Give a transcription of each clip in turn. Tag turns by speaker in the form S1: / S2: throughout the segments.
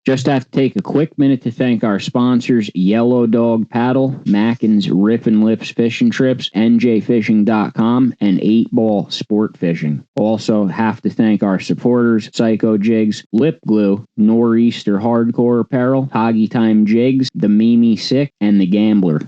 S1: Just have to take a quick minute to thank our sponsors, Yellow Dog Paddle, Mackin's Rip and Lips Fishing Trips, NJFishing.com, and 8 Ball Sport Fishing. Also have to thank our supporters, Psycho Jigs, Lip Glue, Nor'easter Hardcore Apparel, Hoggy Time Jigs, The Mimi Sick, and The Gambler.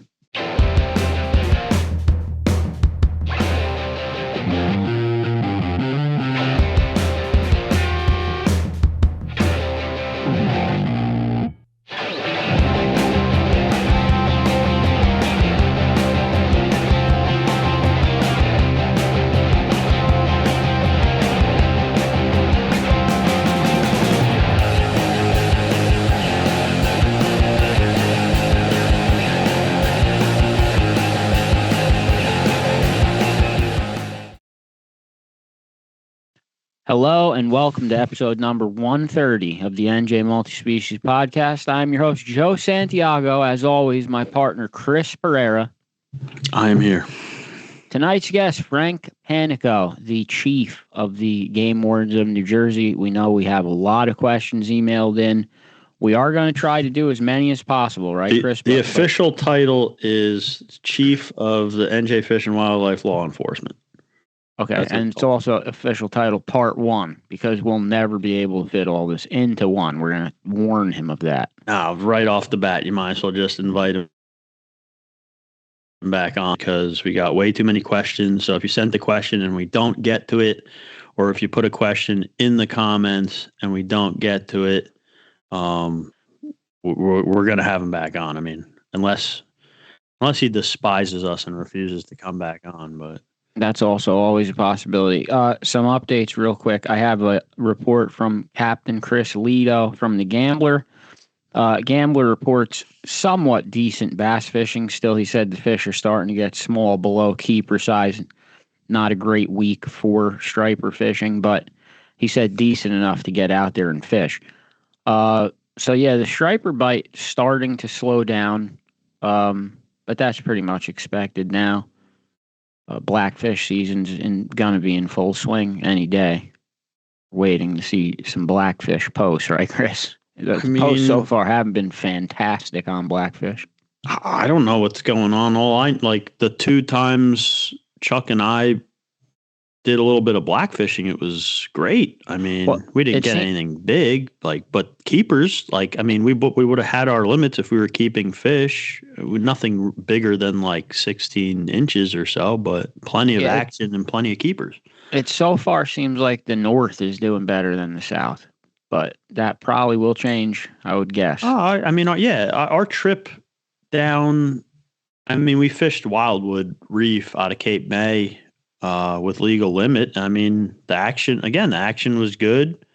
S1: Hello and welcome to episode number 130 of the NJ Multispecies Podcast. I'm your host, Joe Santiago. As always, my partner, Chris Pereira.
S2: I am here.
S1: Tonight's guest, Frank Panico, the chief of the Game Wardens of New Jersey. We know we have a lot of questions emailed in. We are going to try to do as many as possible, right, Chris?
S2: The official title is Chief of the NJ Fish and Wildlife Law Enforcement.
S1: Okay, and it's also official title Part 1, because we'll never be able to fit all this into one. We're going to warn him of that.
S2: Right off the bat, you might as well just invite him back on, because we got way too many questions. So if you sent the question and we don't get to it, or if you put a question in the comments and we don't get to it, we're going to have him back on. I mean, unless he despises us and refuses to come back on, but...
S1: That's also always a possibility. Some updates real quick. I have a report from Captain Chris Lido from the Gambler. Gambler reports somewhat decent bass fishing. Still, he said the fish are starting to get small, below keeper size. Not a great week for striper fishing, but he said decent enough to get out there and fish. So yeah, the striper bite starting to slow down, but that's pretty much expected now. Blackfish season's gonna be in full swing any day. Waiting to see some blackfish posts, right, Chris? The posts so far haven't been fantastic on blackfish.
S2: I don't know what's going on. The 2 times Chuck and I did a little bit of blackfishing, it was great. I mean, we didn't get anything big, but keepers, we would have had our limits if we were keeping fish. Nothing bigger than 16 inches or so, but plenty of action and plenty of keepers.
S1: It so far seems like the north is doing better than the south, but that probably will change, I would guess.
S2: Our trip down, we fished Wildwood Reef out of Cape May, with legal limit. I mean, the action was good.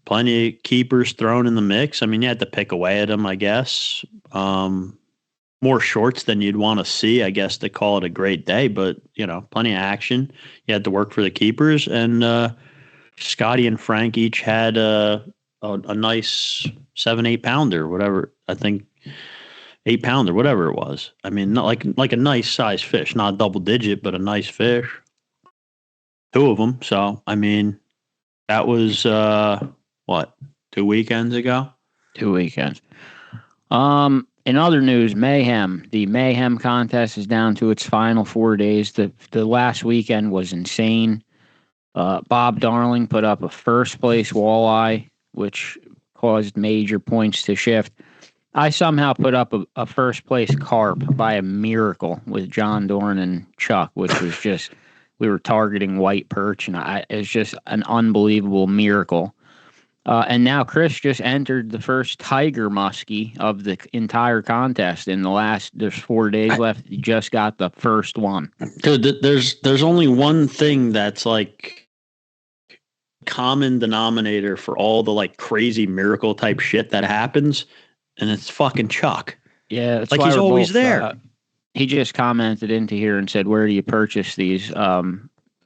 S2: Plenty of keepers thrown in the mix. I mean, you had to pick away at them, I guess. More shorts than you'd want to see, I guess, to call it a great day, but, plenty of action. You had to work for the keepers, and Scotty and Frank each had a nice 7-8 pounder, whatever. I think 8 pounder, whatever it was. I mean, not like a nice size fish, not double digit, but a nice fish. 2 of them. So, that was, 2 weekends ago?
S1: 2 weekends. In other news, Mayhem. The Mayhem contest is down to its final 4 days. The last weekend was insane. Bob Darling put up a first-place walleye, which caused major points to shift. I somehow put up a first-place carp by a miracle with John Dorn and Chuck, which was just... We were targeting white perch, and it's just an unbelievable miracle. And now Chris just entered the first tiger muskie of the entire contest. There's 4 days left. He just got the first one.
S2: Dude, there's only one thing that's common denominator for all the crazy miracle type shit that happens, and it's fucking Chuck.
S1: Yeah, it's
S2: he's always there.
S1: He just commented into here and said, "Where do you purchase these?"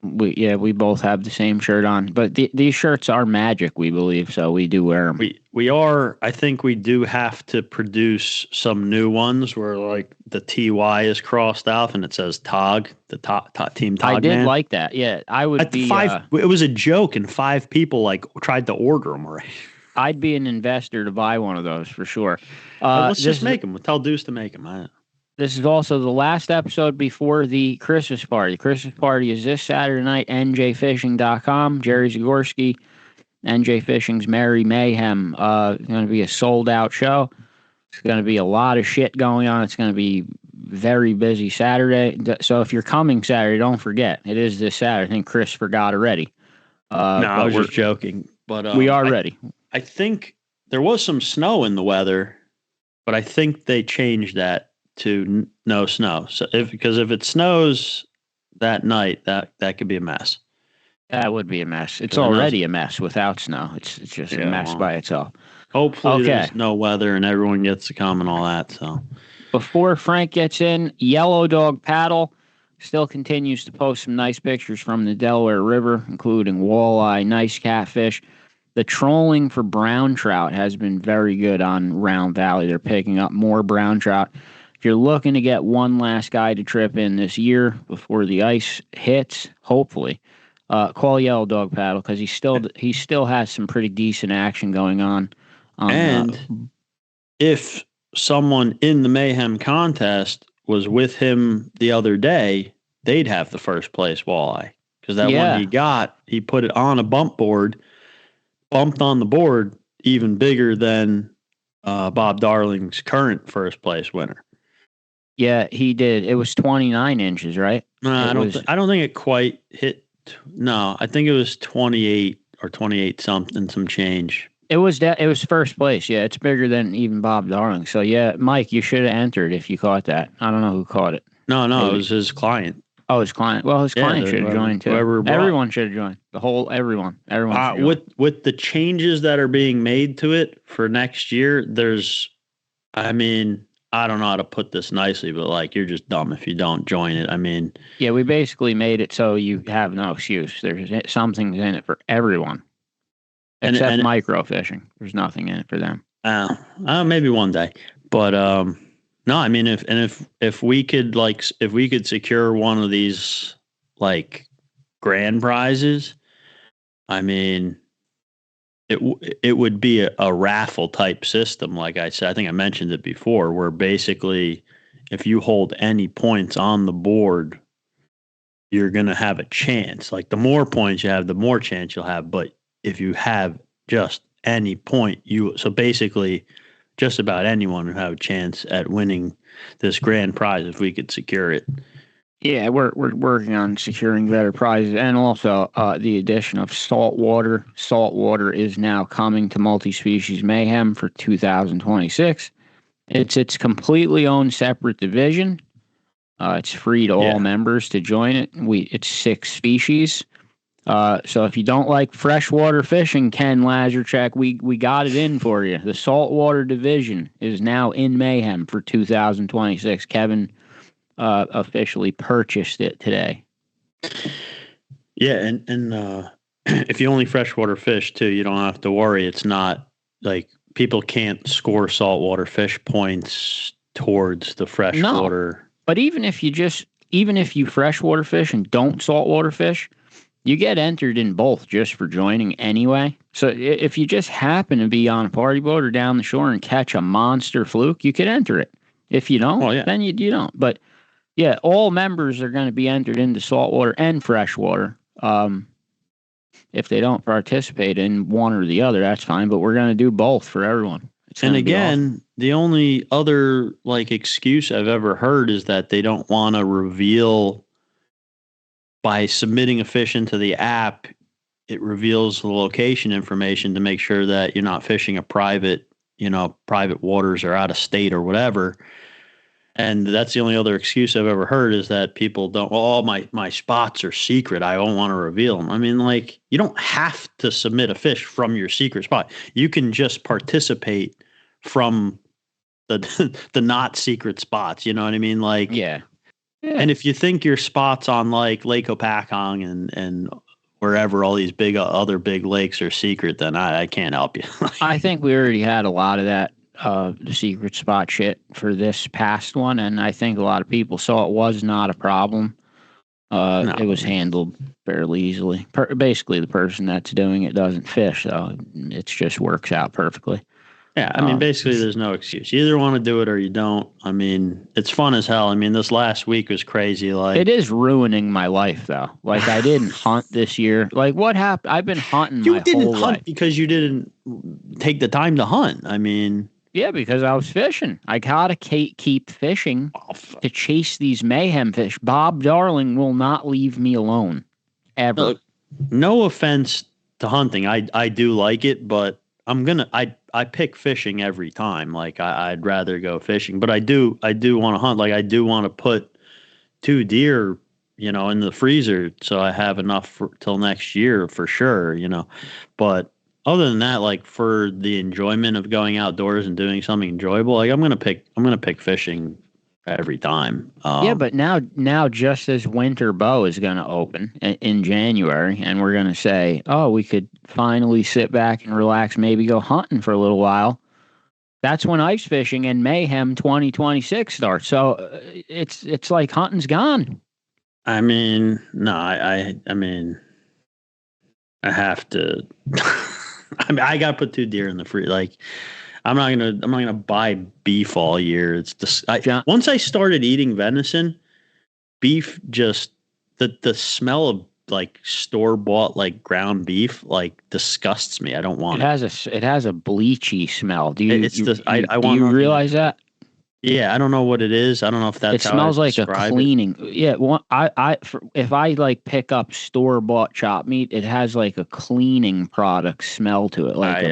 S1: We both have the same shirt on, but these shirts are magic, we believe, so we do wear them.
S2: We are. I think we do have to produce some new ones where the TY is crossed off and it says TOG, the Team TOG.
S1: I did like that. Yeah, I would be.
S2: It was a joke, and 5 people tried to order them. Right.
S1: I'd be an investor to buy one of those for sure.
S2: Let's just make them. We'll tell Deuce to make them.
S1: This is also the last episode before the Christmas party. The Christmas party is this Saturday night, njfishing.com. Jerry Zagorski, NJ Fishing's Merry Mayhem. It's going to be a sold-out show. It's going to be a lot of shit going on. It's going to be very busy Saturday. So if you're coming Saturday, don't forget. It is this Saturday. I think Chris forgot already.
S2: No, I was just joking. But
S1: we are ready.
S2: I think there was some snow in the weather, but I think they changed that to no snow. So because if it snows that night, that could be a mess.
S1: That would be a mess. It's already a mess without snow. It's just a mess by itself.
S2: Hopefully there's no weather and everyone gets to come and all that. So
S1: before Frank gets in, Yellow Dog Paddle still continues to post some nice pictures from the Delaware River, including walleye, nice catfish. The trolling for brown trout has been very good on Round Valley. They're picking up more brown trout. If you're looking to get one last guy to trip in this year before the ice hits, hopefully, call Yellow Dog Paddle because he still has some pretty decent action going on.
S2: And if someone in the Mayhem contest was with him the other day, they'd have the first place walleye because that one he got, he put it on a bump board, bumped on the board even bigger than Bob Darling's current first place winner.
S1: Yeah, he did. It was 29 inches, right?
S2: No, I don't think it quite hit. No, I think it was 28 or 28 something, some change.
S1: It was first place. Yeah, it's bigger than even Bob Darling. So yeah, Mike, you should have entered if you caught that. I don't know who caught it.
S2: No, it was his client.
S1: Oh, his client. Well, his client should have joined too. Everyone should have joined. The whole everyone.
S2: With the changes that are being made to it for next year, I don't know how to put this nicely, but like you're just dumb if you don't join it.
S1: Yeah, we basically made it so you have no excuse. There's something in it for everyone, except microfishing. There's nothing in it for them.
S2: Maybe one day, but no. If we could secure one of these like grand prizes, it would be a raffle type system. Like I said, I think I mentioned it before, where basically if you hold any points on the board, you're going to have a chance. Like the more points you have, the more chance you'll have. But if you have just any point, so basically just about anyone would have a chance at winning this grand prize if we could secure it.
S1: Yeah, we're working on securing better prizes and also the addition of saltwater. Saltwater is now coming to Multi-Species Mayhem for 2026. It's its completely own separate division. It's free to all members to join it. It's 6 species. So if you don't like freshwater fishing, Ken Lazarchuk, we got it in for you. The saltwater division is now in Mayhem for 2026. Kevin officially purchased it today.
S2: Yeah, and if you only freshwater fish too, you don't have to worry. It's not like people can't score saltwater fish points towards the freshwater.
S1: No, but even if you freshwater fish and don't saltwater fish, you get entered in both just for joining anyway. So if you just happen to be on a party boat or down the shore and catch a monster fluke, you could enter it. If you don't, then you don't. But yeah, all members are going to be entered into saltwater and freshwater. If they don't participate in one or the other, that's fine. But we're going to do both for everyone.
S2: And again, the only other excuse I've ever heard is that they don't want to reveal. By submitting a fish into the app, it reveals the location information to make sure that you're not fishing a private waters or out of state or whatever. And that's the only other excuse I've ever heard is that people don't, my spots are secret. I don't want to reveal them. You don't have to submit a fish from your secret spot. You can just participate from the not secret spots. You know what I mean?
S1: Yeah.
S2: And if you think your spots on Lake Opakong and wherever all these other big lakes are secret, then I can't help you.
S1: I think we already had a lot of that, the secret spot shit for this past one. And I think a lot of people saw it was not a problem.
S2: No.
S1: It was handled fairly easily. Basically, the person that's doing it doesn't fish, so it just works out perfectly.
S2: Yeah, I mean, basically, there's no excuse. You either want to do it or you don't. I mean, it's fun as hell. I mean, this last week was crazy. Like,
S1: it is ruining my life, though. Like, I didn't hunt this year. Like, what happened? I've been hunting my whole life.
S2: You didn't hunt because you didn't take the time to hunt. I mean,
S1: yeah, because I was fishing. I gotta keep fishing to chase these mayhem fish. Bob Darling will not leave me alone, ever.
S2: Look, no offense to hunting, I do like it, but I pick fishing every time. Like I'd rather go fishing, but I do want to hunt. Like I do want to put 2 deer, in the freezer so I have enough till next year for sure. But other than that, like for the enjoyment of going outdoors and doing something enjoyable, like I'm gonna pick fishing every time.
S1: Yeah, but now just as winter bow is going to open in January, and we're going to say, oh, we could finally sit back and relax, maybe go hunting for a little while. That's when ice fishing and Mayhem 2026 starts. So it's like hunting's gone.
S2: I mean, no, I mean, I have to. I mean, I got to put 2 deer in the free. Like, I'm not gonna buy beef all year. It's just once I started eating venison, beef just the smell of like store bought like ground beef like disgusts me. I don't want it.
S1: It has a bleachy smell. Do you?
S2: I
S1: do you realize that?
S2: Yeah, I don't know what it is. I don't know if that's
S1: it smells like a cleaning. Yeah, if I like pick up store bought chopped meat, it has like a cleaning product smell to it, like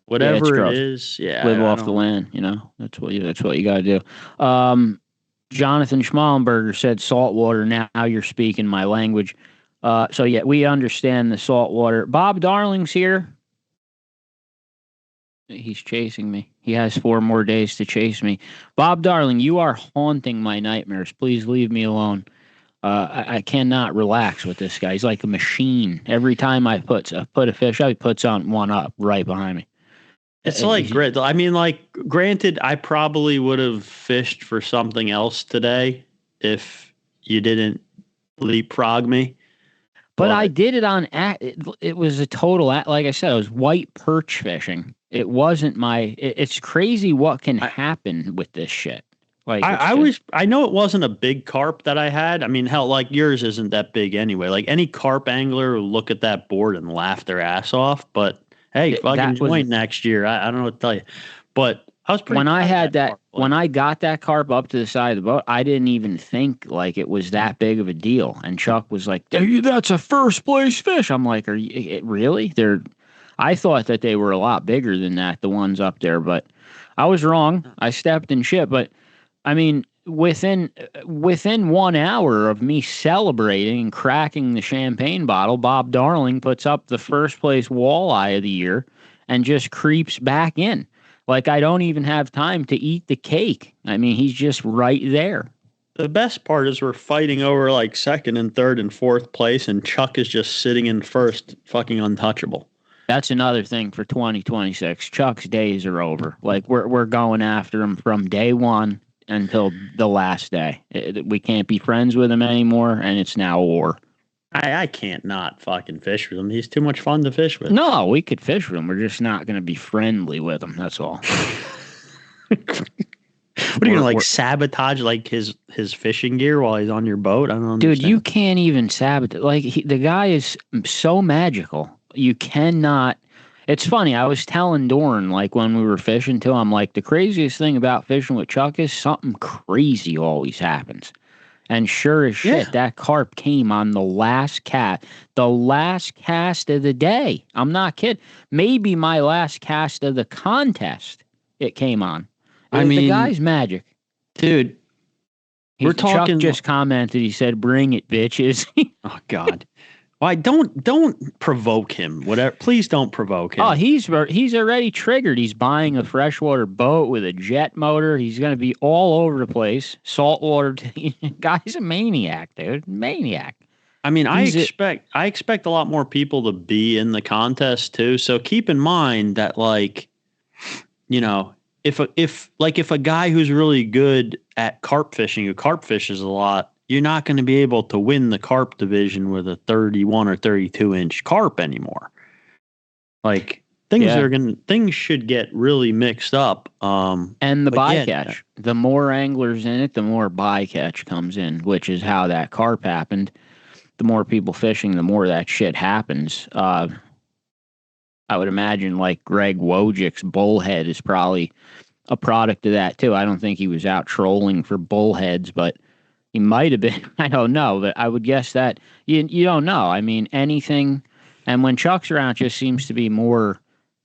S2: whatever it is. Yeah,
S1: live off the land. That's what you got to do. Jonathan Schmallenberger said saltwater. Now you're speaking my language. So yeah, we understand the saltwater. Bob Darling's here. He's chasing me. He has 4 more days to chase me. Bob Darling, you are haunting my nightmares. Please leave me alone. I cannot relax with this guy. He's like a machine. Every time I put a fish up, he puts on one up right behind me.
S2: It's like great. I mean, like, granted, I probably would have fished for something else today if you didn't leapfrog me.
S1: But I did it on. It was a total. Like I said, it was white perch fishing. It wasn't my. It's crazy what can happen with this shit. Like
S2: I know it wasn't a big carp that I had. I mean, hell, like yours isn't that big anyway. Like any carp angler will look at that board and laugh their ass off. But hey, fucking join next year. I don't know what to tell you. But I was pretty.
S1: When I got that carp up to the side of the boat, I didn't even think like it was that big of a deal. And Chuck was like, "That's a first place fish." I'm like, "Are you really?" I thought that they were a lot bigger than that, the ones up there, but I was wrong. I stepped in shit. But I mean, within 1 hour of me celebrating and cracking the champagne bottle, Bob Darling puts up the first place walleye of the year and just creeps back in. Like, I don't even have time to eat the cake. I mean, he's just right there.
S2: The best part is we're fighting over like 2nd and 3rd and 4th place, and Chuck is just sitting in 1st, fucking untouchable.
S1: That's another thing for 2026. Chuck's days are over. Like, we're going after him from day 1 until the last day. We can't be friends with him anymore, and it's now war.
S2: I can't not fucking fish with him. He's too much fun to fish with.
S1: No, we could fish with him. We're just not going to be friendly with him. That's all.
S2: What are you gonna like sabotage like his fishing gear while he's on your boat? I don't understand.
S1: Dude, you can't even sabotage. Like the guy is so magical. You cannot. It's funny. I was telling Dorn like when we were fishing too. I'm like, the craziest thing about fishing with Chuck is something crazy always happens. And sure as shit, that carp came on the last cast of the day. I'm not kidding. Maybe my last cast of the contest. It came on. I mean, the guy's magic,
S2: dude. We're talking.
S1: Chuck just commented. He said, "Bring it, bitches."
S2: Oh God. Why don't provoke him? Whatever. Please don't provoke him.
S1: Oh, he's already triggered. He's buying a freshwater boat with a jet motor. He's going to be all over the place. Saltwater. Guy's a maniac, dude. Maniac.
S2: I mean, I expect a lot more people to be in the contest too. So keep in mind that, like, if a guy who's really good at carp fishing, who carp fishes a lot, you're not going to be able to win the carp division with a 31 or 32 inch carp anymore. Like things should get really mixed up.
S1: And the bycatch, the more anglers in it, the more bycatch comes in, which is how that carp happened. The more people fishing, the more that shit happens. I would imagine like Greg Wojcik's bullhead is probably a product of that too. I don't think he was out trolling for bullheads, but he might have been. I don't know, but I would guess that you don't know. I mean, anything. And when Chuck's around, it just seems to be more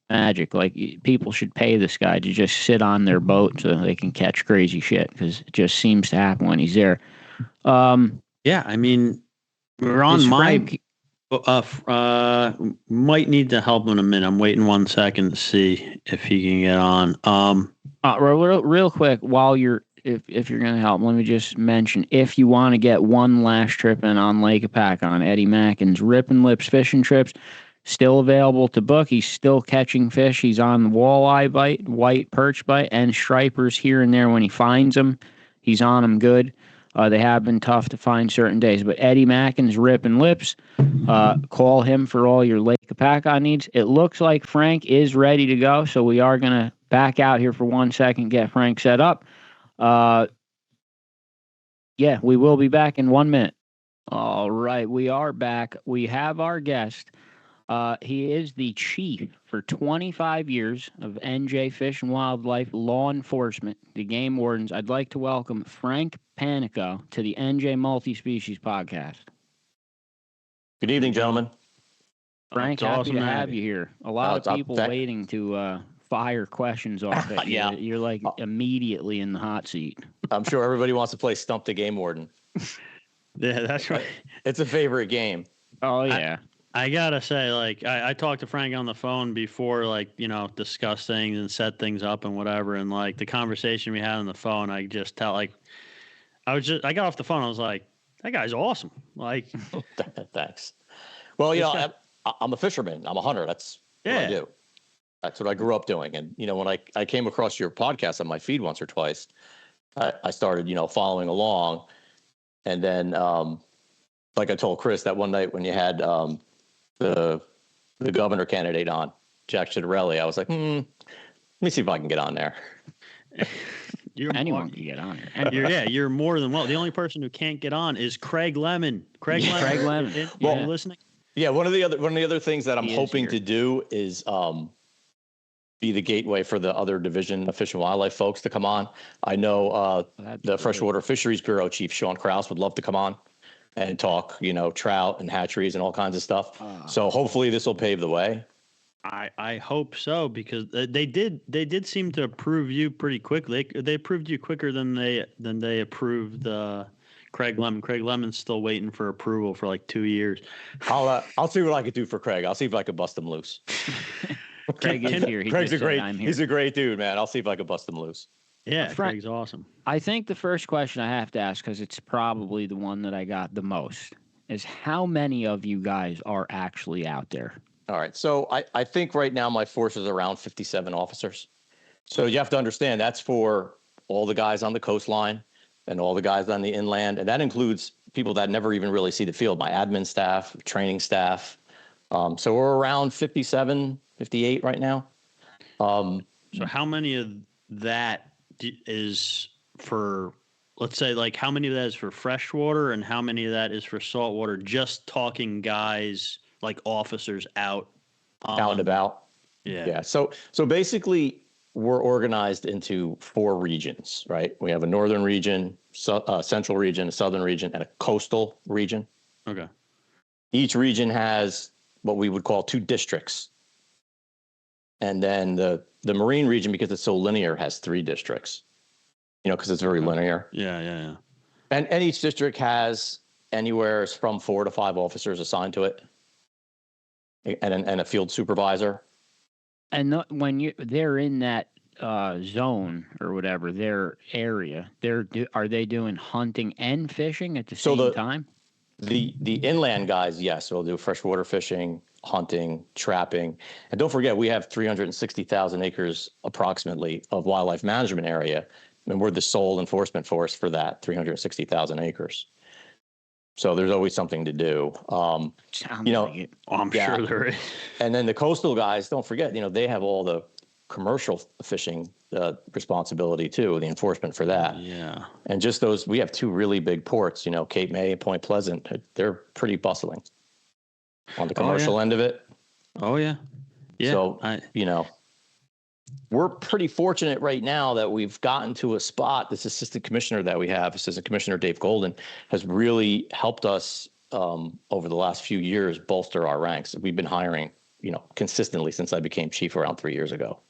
S1: magic. Like people should pay this guy to just sit on their boat so they can catch crazy shit because it just seems to happen when he's there.
S2: Yeah, I mean, we're on my. Might need to help in a minute. I'm waiting 1 second to see if he can get on.
S1: Real quick, while if you're going to help, let me just mention, if you want to get one last trip in on Lake Apac on Eddie Mackin's Rip and Lips fishing trips, still available to book. He's still catching fish. He's on the walleye bite, white perch bite, and stripers here and there when he finds them. He's on them good. They have been tough to find certain days, but Eddie Mackin's Rip and Lips, call him for all your Lake Apac needs. It looks like Frank is ready to go, so we are going to back out here for 1 second, get Frank set up. Yeah, we will be back in 1 minute. All right, we are back. We have our guest. He is the chief for 25 years of NJ Fish and Wildlife Law Enforcement, the Game Wardens. I'd like to welcome Frank Panico to the NJ Multi-Species Podcast.
S3: Good evening, gentlemen.
S1: Frank, happy to have you here. A lot of people waiting to fire questions off at you.
S3: Yeah.
S1: You're like immediately in the hot seat.
S3: I'm sure everybody wants to play Stump the Game Warden.
S2: Yeah, that's right.
S3: It's a favorite game.
S1: Oh, yeah.
S2: I gotta say, like, I talked to Frank on the phone before, like, discuss things and set things up and whatever. And like the conversation we had on the phone, I just tell, like, I got off the phone. I was like, that guy's awesome. Like,
S3: thanks. Well, I'm a fisherman. I'm a hunter. That's what I do. That's what I grew up doing. And, when I came across your podcast on my feed once or twice, I started, following along. And then, like I told Chris that one night when you had the governor candidate on, Jack Citarelli, I was like, let me see if I can get on there.
S1: Anyone can get on here.
S2: You're more than well. The only person who can't get on is Craig Lemon. Craig Lemon. Well, you listening?
S3: Yeah, one of the other things that I'm hoping to do is be the gateway for the other division of Fish and Wildlife folks to come on. I know the Freshwater Fisheries Bureau Chief Sean Krause would love to come on and talk, trout and hatcheries and all kinds of stuff. So hopefully this will pave the way.
S2: I hope so, because they did seem to approve you pretty quickly. They approved you quicker than they approved Craig Lemon. Craig Lemon's still waiting for approval for like 2 years.
S3: I'll see what I could do for Craig. I'll see if I could bust him loose.
S1: Craig is here.
S3: He's a great dude, man. I'll see if I can bust him loose.
S2: Yeah, Craig's awesome.
S1: I think the first question I have to ask, because it's probably the one that I got the most, is how many of you guys are actually out there?
S3: All right. So I think right now my force is around 57 officers. So you have to understand that's for all the guys on the coastline and all the guys on the inland. And that includes people that never even really see the field, my admin staff, training staff. So we're around 57, 58 right now.
S2: So how many of that is for, let's say, like how many of that is for freshwater and how many of that is for saltwater? Just talking guys, like officers out
S3: and about. Yeah. So basically we're organized into 4 regions, right? We have a northern region, central region, a southern region, and a coastal region.
S2: Okay.
S3: Each region has what we would call 2 districts. And then the marine region, because it's so linear, has 3 districts, because it's very linear.
S2: Yeah.
S3: And each district has anywhere from 4 to 5 officers assigned to it and a field supervisor.
S1: And when they're in that zone or whatever, their area, are they doing hunting and fishing at the same time?
S3: The inland guys, yes, will do freshwater fishing, hunting, trapping. And don't forget, we have 360,000 acres approximately of wildlife management area, and we're the sole enforcement force for that 360,000 acres. So there's always something to do.
S1: Sounds like it.
S2: I'm sure there is.
S3: And then the coastal guys, don't forget, they have all the commercial fishing responsibility too, the enforcement for that.
S2: Yeah.
S3: And just those, we have two really big ports, Cape May and Point Pleasant. They're pretty bustling on the commercial end of it.
S2: Oh yeah. Yeah.
S3: So, we're pretty fortunate right now that we've gotten to a spot. This assistant commissioner that we have, Assistant Commissioner Dave Golden, has really helped us over the last few years bolster our ranks. We've been hiring, consistently since I became chief around 3 years ago.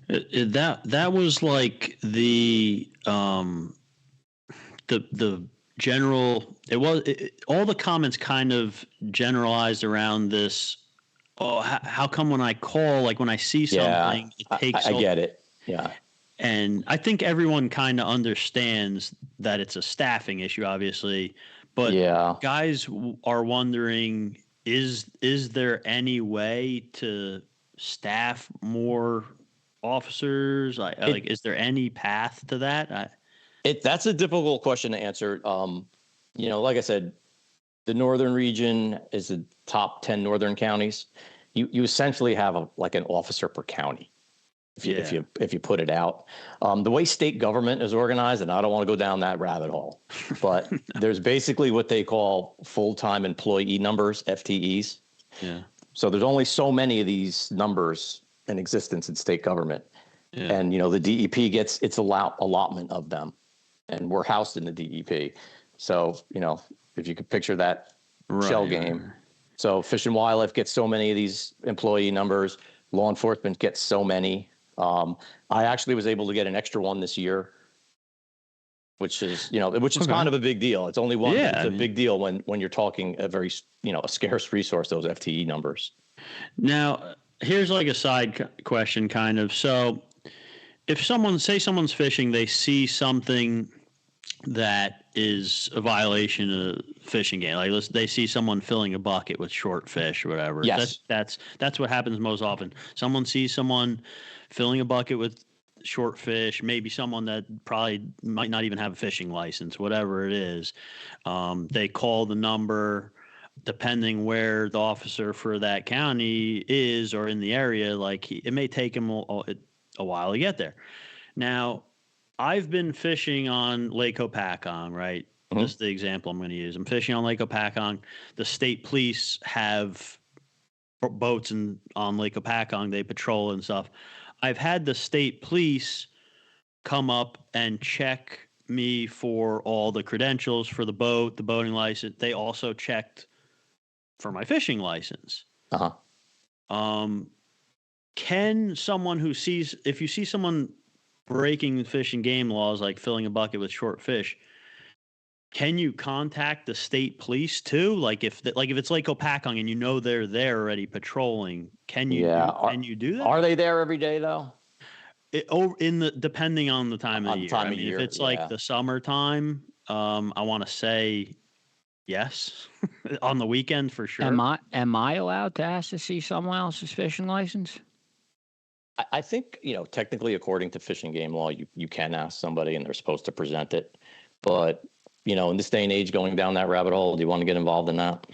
S2: That was like the general. All the comments kind of generalized around this. Oh, how come when I call, like when I see something, it takes.
S3: I get it. Yeah.
S2: And I think everyone kind of understands that it's a staffing issue, obviously. But guys are wondering, is there any way to staff more officers? Like, is there any path to that?
S3: That's a difficult question to answer. Like I said, the northern region is the top 10 northern counties. You essentially have an officer per county, if you put it out. The way state government is organized, and I don't want to go down that rabbit hole, but there's basically what they call full-time employee numbers, FTEs.
S2: Yeah.
S3: So there's only so many of these numbers in existence in state government. Yeah. And, the DEP gets its allotment of them, and we're housed in the DEP. So, if you could picture that shell game. So Fish and Wildlife gets so many of these employee numbers. Law enforcement gets so many. I actually was able to get an extra one this year, which is kind of a big deal. It's only one. Yeah, it's a big deal when you're talking a very, a scarce resource, those FTE numbers.
S2: Now, here's like a side question kind of. So if someone's fishing, they see something that is a violation of fishing game. Like they see someone filling a bucket with short fish or whatever.
S3: Yes.
S2: That's what happens most often. Someone sees someone filling a bucket with short fish, maybe someone that probably might not even have a fishing license, whatever it is. They call the number, depending where the officer for that county is or in the area, it may take him a while to get there. Now, I've been fishing on Lake Hopatcong, right? Mm-hmm. Just the example I'm going to use. I'm fishing on Lake Hopatcong. The state police have boats on Lake Hopatcong. They patrol and stuff. I've had the state police come up and check me for all the credentials for the boat, the boating license. They also checked for my fishing license.
S3: Uh-huh.
S2: Can someone if you see someone breaking fish and game laws, like filling a bucket with short fish, can you contact the state police too? Like if it's Lake Hopatcong and they're there already patrolling, can you do that?
S3: Are they there every day though?
S2: Depending on the time of the year. If it's like the summertime, I want to say yes. On the weekend for sure.
S1: Am I allowed to ask to see someone else's fishing license?
S3: I think, technically, according to fish and game law, you can ask somebody and they're supposed to present it. But, in this day and age, going down that rabbit hole, do you want to get involved in that?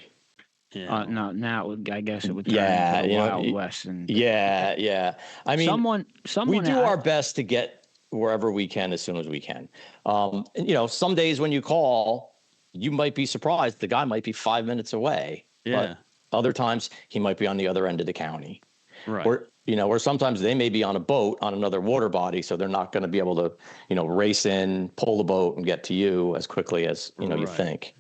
S1: Yeah. No, now I guess it would turn into the Wild West. And
S3: yeah. I mean,
S1: someone
S3: we do our best to get wherever we can as soon as we can. Some days when you call, you might be surprised. The guy might be 5 minutes away.
S2: Yeah.
S3: But other times he might be on the other end of the county.
S2: Right.
S3: Or sometimes they may be on a boat on another water body, so they're not going to be able to, race in, pull the boat, and get to you as quickly as you think.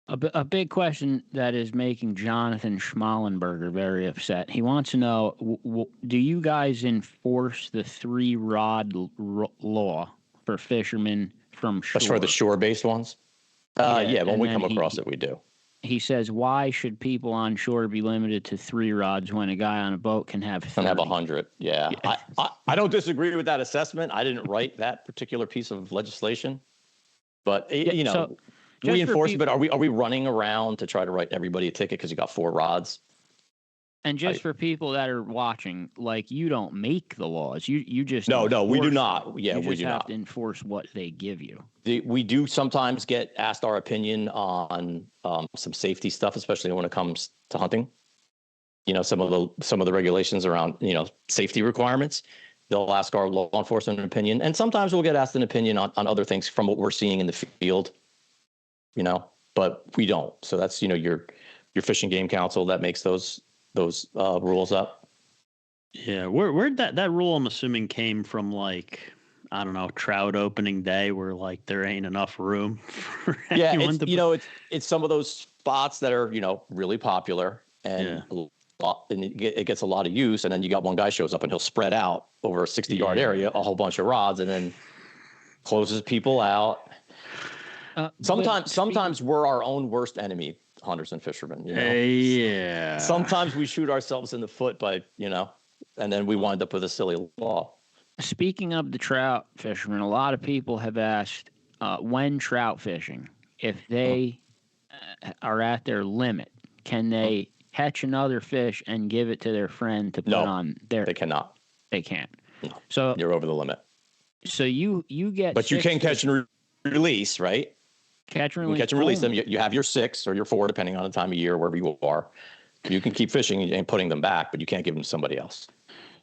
S1: A big question that is making Jonathan Schmallenberger very upset. He wants to know: do you guys enforce the 3-rod law for fishermen from shore?
S3: As for the shore-based ones? When we come across it, we do.
S1: He says, why should people on shore be limited to 3 rods when a guy on a boat can have 30?
S3: Can have 100, yeah. I don't disagree with that assessment. I didn't write that particular piece of legislation. But, we enforce it, but are we running around to try to write everybody a ticket because you got 4 rods?
S1: And just for people that are watching, like, you don't make the laws. You just
S3: no, we do not. Yeah,
S1: we
S3: do
S1: have
S3: not
S1: to enforce what they give you.
S3: We do sometimes get asked our opinion on some safety stuff, especially when it comes to hunting. Some of the regulations around safety requirements. They'll ask our law enforcement opinion, and sometimes we'll get asked an opinion on other things from what we're seeing in the field. But we don't. So that's your Fish and Game Council that makes those rules up.
S2: Yeah, where'd that rule, I'm assuming, came from, like, I don't know, trout opening day, where like there ain't enough room for anyone to
S3: it's some of those spots that are really popular and it gets a lot of use, and then you got one guy shows up and he'll spread out over a 60-yard area a whole bunch of rods and then closes people out. Sometimes we're our own worst enemy, hunters and fishermen.
S2: Yeah.
S3: Sometimes we shoot ourselves in the foot by and then we wind up with a silly law.
S1: Speaking of the trout fishermen, a lot of people have asked when trout fishing, if they are at their limit, can they catch another fish and give it to thech friend to put on their?
S3: They cannot.
S1: They can't.
S3: No.
S1: So
S3: you're over the limit.
S1: So you get.
S3: But you can catch and release, right?
S1: Catch and release.
S3: You catch and release them. You have your 6 or your 4, depending on the time of year, wherever you are. You can keep fishing and putting them back, but you can't give them to somebody else.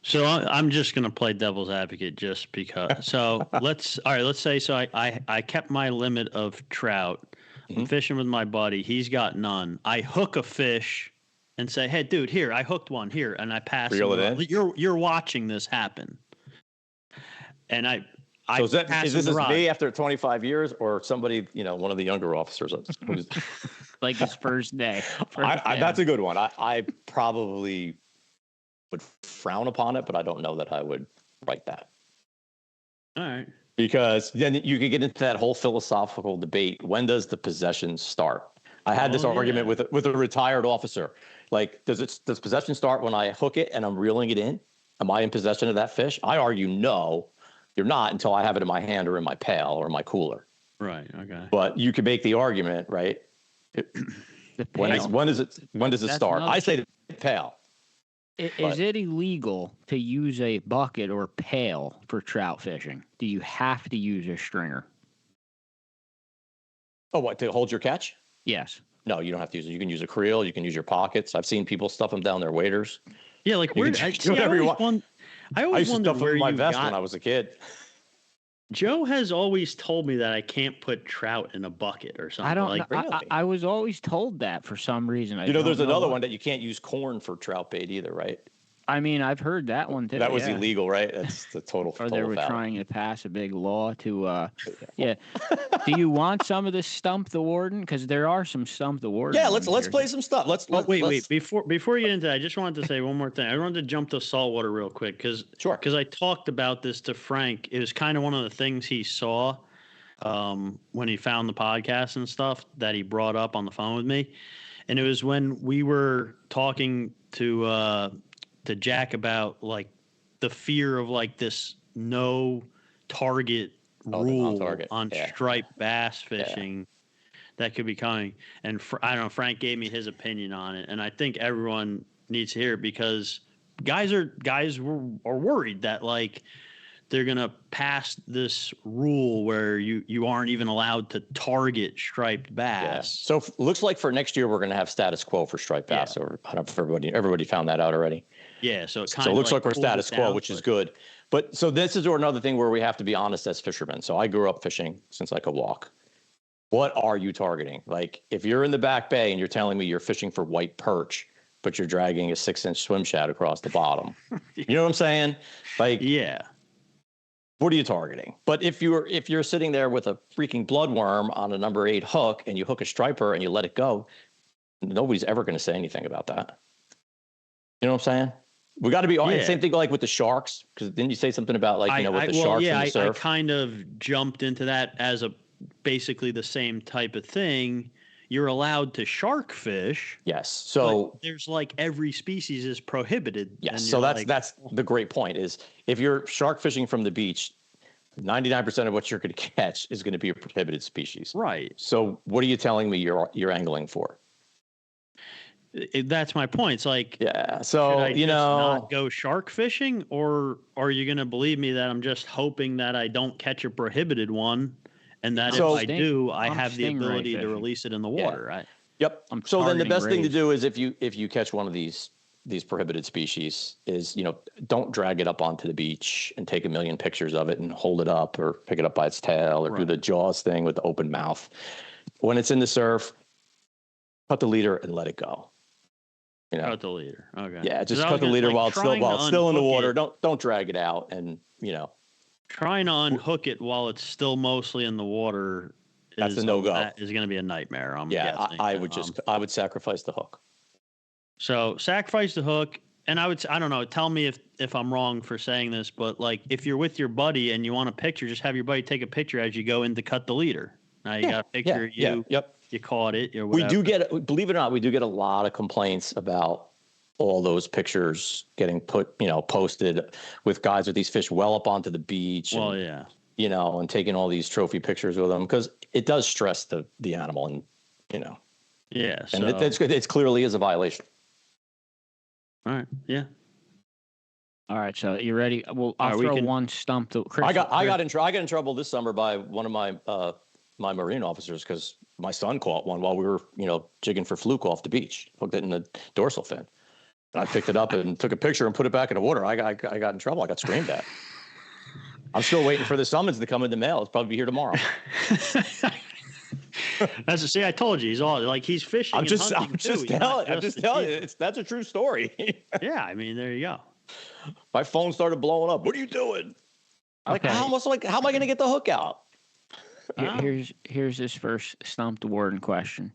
S2: So I'm just going to play devil's advocate just because. So let's say, I kept my limit of trout. I'm fishing with my buddy. He's got none. I hook a fish and say, hey, dude, here, I hooked one here. And I pass
S3: Reel it in?
S2: You're watching this happen. And
S3: so is this me after 25 years or somebody, one of the younger officers? Who's
S1: like his first day.
S3: That's a good one. I probably would frown upon it, but I don't know that I would write that.
S2: All right.
S3: Because then you could get into that whole philosophical debate. When does the possession start? I had this argument with a retired officer. Like, does possession start when I hook it and I'm reeling it in? Am I in possession of that fish? I argue no, you're not until I have it in my hand or in my pail or my cooler.
S2: Right. Okay.
S3: But you can make the argument, right? When does it start? I say the pail.
S1: Is it illegal to use a bucket or pail for trout fishing? Do you have to use a stringer?
S3: Oh, what, to hold your catch?
S1: Yes.
S3: No, you don't have to use it. You can use a creel. You can use your pockets. I've seen people stuff them down their waders.
S2: Yeah, like where? I always
S3: used to stuff them in my vest when I was a kid.
S2: Joe has always told me that I can't put trout in a bucket or something.
S1: I don't know.
S3: Really?
S1: I was always told that for some reason.
S3: There's another one that you can't use corn for trout bait either, right?
S1: I mean, I've heard that one too.
S3: That was illegal, right? That's the total.
S1: Or they were trying to pass a big law to, Do you want some of this Stump the Warden? Because there are some Stump the Warden.
S3: Yeah, let's play some stuff.
S2: Wait. Before you get into that, I just wanted to say one more thing. I wanted to jump to saltwater real quick because I talked about this to Frank. It was kind of one of the things he saw when he found the podcast and stuff that he brought up on the phone with me, and it was when we were talking to Jack about like the fear of like this no target rule on striped bass fishing that could be coming. And I don't know, Frank gave me his opinion on it, and I think everyone needs to hear it because guys are worried that like they're gonna pass this rule where you aren't even allowed to target striped bass.
S3: Yeah. So looks like for next year we're gonna have status quo for striped bass. Or I don't know if everybody found that out already.
S2: Yeah, so it
S3: looks like we're status quo, which is good. But so this is another thing where we have to be honest as fishermen. So I grew up fishing since I could walk. What are you targeting? Like if you're in the back bay and you're telling me you're fishing for white perch, but you're dragging a 6-inch swim shad across the bottom, you know what I'm saying? Like,
S2: yeah.
S3: What are you targeting? But if you're sitting there with a freaking bloodworm on a number 8 hook and you hook a striper and you let it go, nobody's ever going to say anything about that. You know what I'm saying? We got to be same thing like with the sharks, because didn't you say something about like with the sharks in the surf?
S2: I kind of jumped into that as basically the same type of thing. You're allowed to shark fish.
S3: Yes. So
S2: there's like every species is prohibited.
S3: Yes. So that's the great point is if you're shark fishing from the beach, 99% of what you're going to catch is going to be a prohibited species.
S2: Right.
S3: So what are you telling me you're angling for?
S2: that's my point. It's like,
S3: yeah. So,
S2: should I just not go shark fishing, or are you going to believe me that I'm just hoping that I don't catch a prohibited one, and that if I do, I have the ability to release it in the water, right?
S3: Yep. So then the best thing to do is if you catch one of these prohibited species is, don't drag it up onto the beach and take a million pictures of it and hold it up or pick it up by its tail or do the jaws thing with the open mouth. When it's in the surf, cut the leader and let it go.
S2: Cut the leader. Okay.
S3: Yeah, just cut the leader while it's still in the water. Don't drag it out, and
S2: trying to unhook it while it's still mostly in the water.
S3: That's a no-go.
S2: That is going to be a nightmare. I'm guessing.
S3: I would sacrifice the hook.
S2: So sacrifice the hook, and I don't know. Tell me if I'm wrong for saying this, but like if you're with your buddy and you want a picture, just have your buddy take a picture as you go in to cut the leader. Now you got a picture of you.
S3: Yep.
S2: You caught it. Or
S3: we do get, believe it or not, we do get a lot of complaints about all those pictures getting posted with guys with these fish well up onto the beach.
S2: Well,
S3: and taking all these trophy pictures with them because it does stress the animal, and
S2: Yeah.
S3: And it's clearly is a violation.
S2: All right. Yeah.
S1: All right. So you ready? Well, I'll throw one stump to Chris.
S3: I got in trouble this summer by one of my Marine officers because my son caught one while we were, jigging for fluke off the beach. Hooked it in the dorsal fin. And I picked it up and took a picture and put it back in the water. I got in trouble. I got screamed at. I'm still waiting for the summons to come in the mail. It's probably here tomorrow.
S2: I told you he's fishing.
S3: I'm just telling you. That's a true story.
S2: Yeah, I mean, there you go.
S3: My phone started blowing up. What are you doing?
S1: Okay.
S3: How am I going to get the hook out?
S1: Here's this first Stump the Warden question.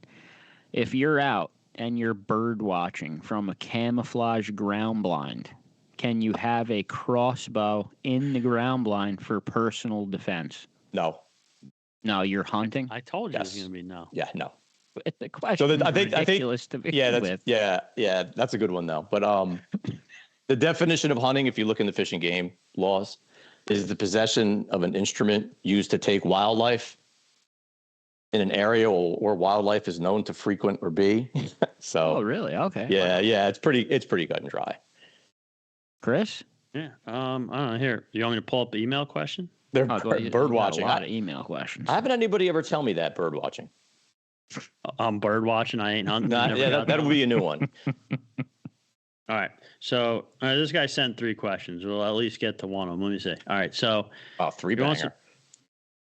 S1: If you're out and you're bird watching from a camouflage ground blind, can you have a crossbow in the ground blind for personal defense?
S3: No.
S1: No, you're hunting?
S2: I told you it was going to be no.
S3: Yeah, no.
S1: The question is ridiculous to begin with.
S3: Yeah, that's a good one, though. But the definition of hunting, if you look in the Fish and Game laws, is the possession of an instrument used to take wildlife in an area where wildlife is known to frequent or be. So.
S1: Oh, really? Okay.
S3: Yeah. It's pretty cut and dry.
S1: Chris?
S2: Yeah. I don't know. Here, you want me to pull up the email question?
S3: They're bird watching.
S1: A lot of email questions.
S3: I haven't had anybody ever tell me that bird watching.
S2: I'm bird watching. I ain't hunting.
S3: That'll be a new one.
S2: All right. So this guy sent 3 questions. We'll at least get to one of them. Let me see. All right. So
S3: 3-banger.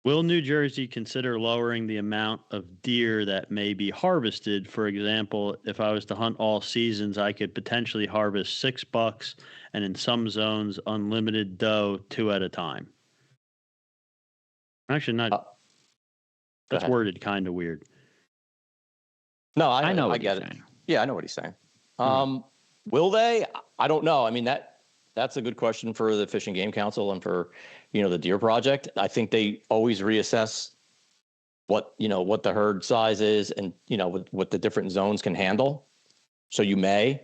S2: Will New Jersey consider lowering the amount of deer that may be harvested? For example, if I was to hunt all seasons, I could potentially harvest 6 bucks and in some zones, unlimited doe 2 at a time. Actually, not. That's worded kind of weird.
S3: No, I know. I get it. Saying. Yeah, I know what he's saying. Will they? I don't know. I mean, that's a good question for the Fish and Game Council and for, the Deer Project. I think they always reassess what the herd size is and, what the different zones can handle. So you may.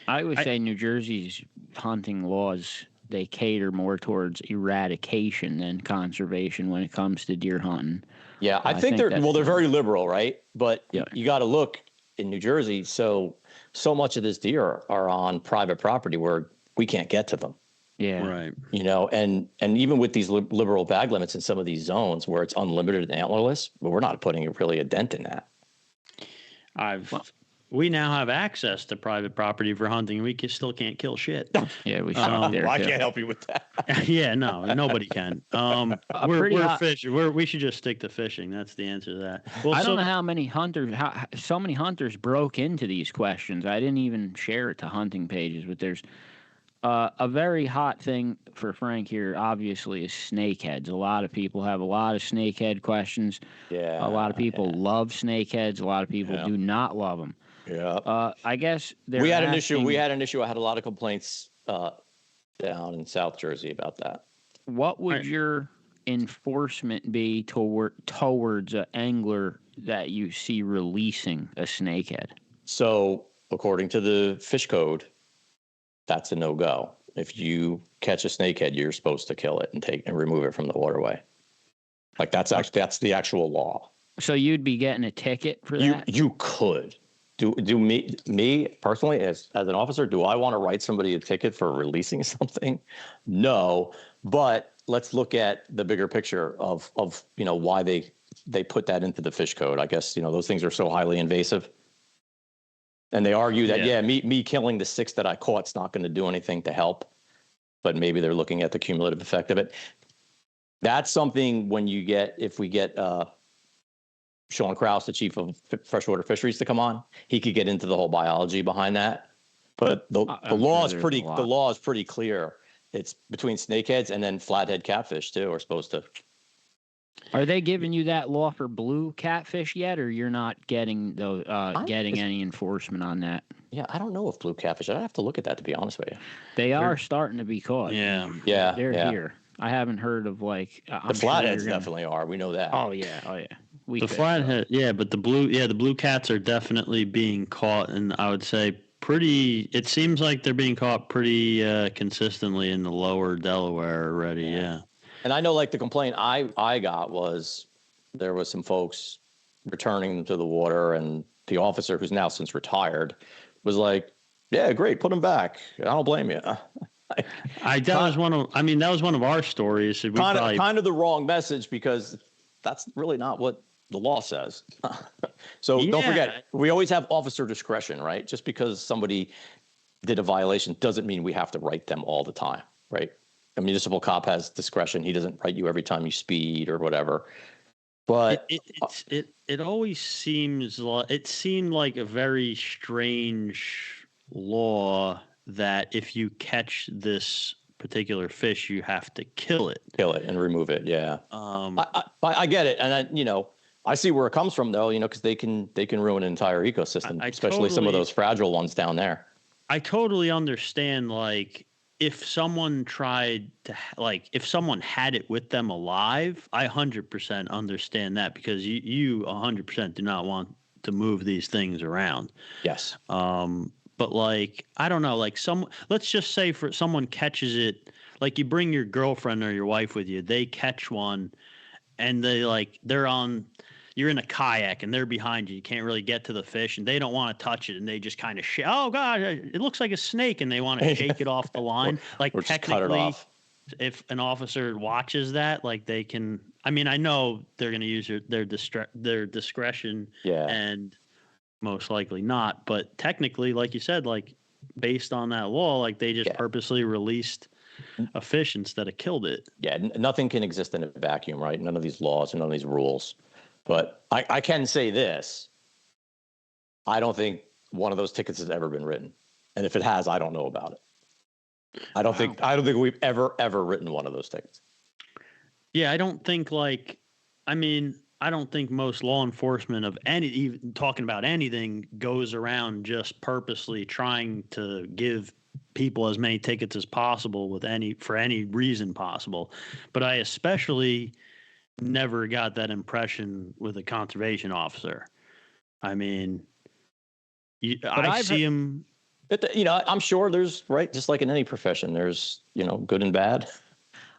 S1: I would say New Jersey's hunting laws, they cater more towards eradication than conservation when it comes to deer hunting.
S3: Yeah, I think they're very liberal, right? But you got to look in New Jersey. So much of this deer are on private property where we can't get to them.
S1: Yeah.
S2: Right.
S3: And even with these liberal bag limits in some of these zones where it's unlimited and antlerless, but we're not putting really a dent in that.
S2: We now have access to private property for hunting, and we still can't kill shit.
S1: Yeah, we should.
S3: I can't help you with that.
S2: Yeah, no, nobody can. We're fishing. We should just stick to fishing. That's the answer to that. Well,
S1: I don't know how many hunters broke into these questions. I didn't even share it to hunting pages, but there's a very hot thing for Frank here, obviously, is snakeheads. A lot of people have a lot of snakehead questions.
S3: Yeah.
S1: A lot of people love snakeheads. A lot of people do not love them.
S3: Yeah.
S1: I guess
S3: we had an issue. I had a lot of complaints down in South Jersey about that.
S1: What would your enforcement be towards an angler that you see releasing a snakehead?
S3: So, according to the fish code, that's a no-go. If you catch a snakehead, you're supposed to kill it and remove it from the waterway. Like that's the actual law.
S1: So you'd be getting a ticket for that?
S3: You could. do me personally as an officer, do I want to write somebody a ticket for releasing something? No, but let's look at the bigger picture of why they put that into the fish code. I guess those things are so highly invasive, and they argue that me killing the 6 that I caught's not going to do anything to help, but maybe they're looking at the cumulative effect of it. That's something if we get Sean Krause, the chief of freshwater fisheries, to come on, he could get into the whole biology behind that. But the law is pretty clear. It's between snakeheads and then flathead catfish too are supposed to.
S1: Are they giving you that law for blue catfish yet, or you're not getting any enforcement on that?
S3: Yeah, I don't know if blue catfish. I have to look at that, to be honest with you.
S1: They are starting to be caught.
S2: Yeah,
S1: they're here. I haven't heard of
S3: the flatheads definitely are. We know that.
S1: Oh yeah.
S2: The flathead, but the blue cats are definitely being caught, and I would say it seems like they're being caught pretty consistently in the lower Delaware already. Yeah.
S3: And I know, like, the complaint I got was there was some folks returning them to the water, and the officer, who's now since retired, was like, "Yeah, great, put them back. I don't blame you."
S2: That was one of our stories.
S3: Kind of the wrong message, because that's really not what the law says. So don't forget, we always have officer discretion, right? Just because somebody did a violation doesn't mean we have to write them all the time, right? A municipal cop has discretion. He doesn't write you every time you speed or whatever. But
S2: it always seemed like a very strange law that if you catch this particular fish, you have to kill it and remove it. Yeah. I get it. And I see where it comes from, though, because they can ruin an entire ecosystem, especially some of those fragile ones down there. I totally understand, like, if someone if someone had it with them alive, I 100% understand that, because you 100% do not want to move these things around.
S3: Yes.
S2: But, like, I don't know, like, let's just say for someone catches it, like, you bring your girlfriend or your wife with you, they catch one, and you're in a kayak and they're behind you. You can't really get to the fish, and they don't want to touch it, and they just kind of oh God, it looks like a snake, and they want to shake it off the line. Like,
S3: or technically,
S2: if an officer watches that, like, they can. I mean, I know they're going to use their discretion, and most likely not. But technically, like you said, like, based on that law, like, they just purposely released a fish instead of killed it.
S3: Yeah, nothing can exist in a vacuum, right? None of these laws and none of these rules. But I can say this: I don't think one of those tickets has ever been written, and if it has, I don't know about it. I don't think we've ever written one of those tickets.
S2: Yeah, I don't think I don't think most law enforcement of even talking about anything goes around just purposely trying to give people as many tickets as possible for any reason possible. But I especially never got that impression with a conservation officer. I mean, I see him.
S3: I'm sure there's, right, just like in any profession, there's good and bad.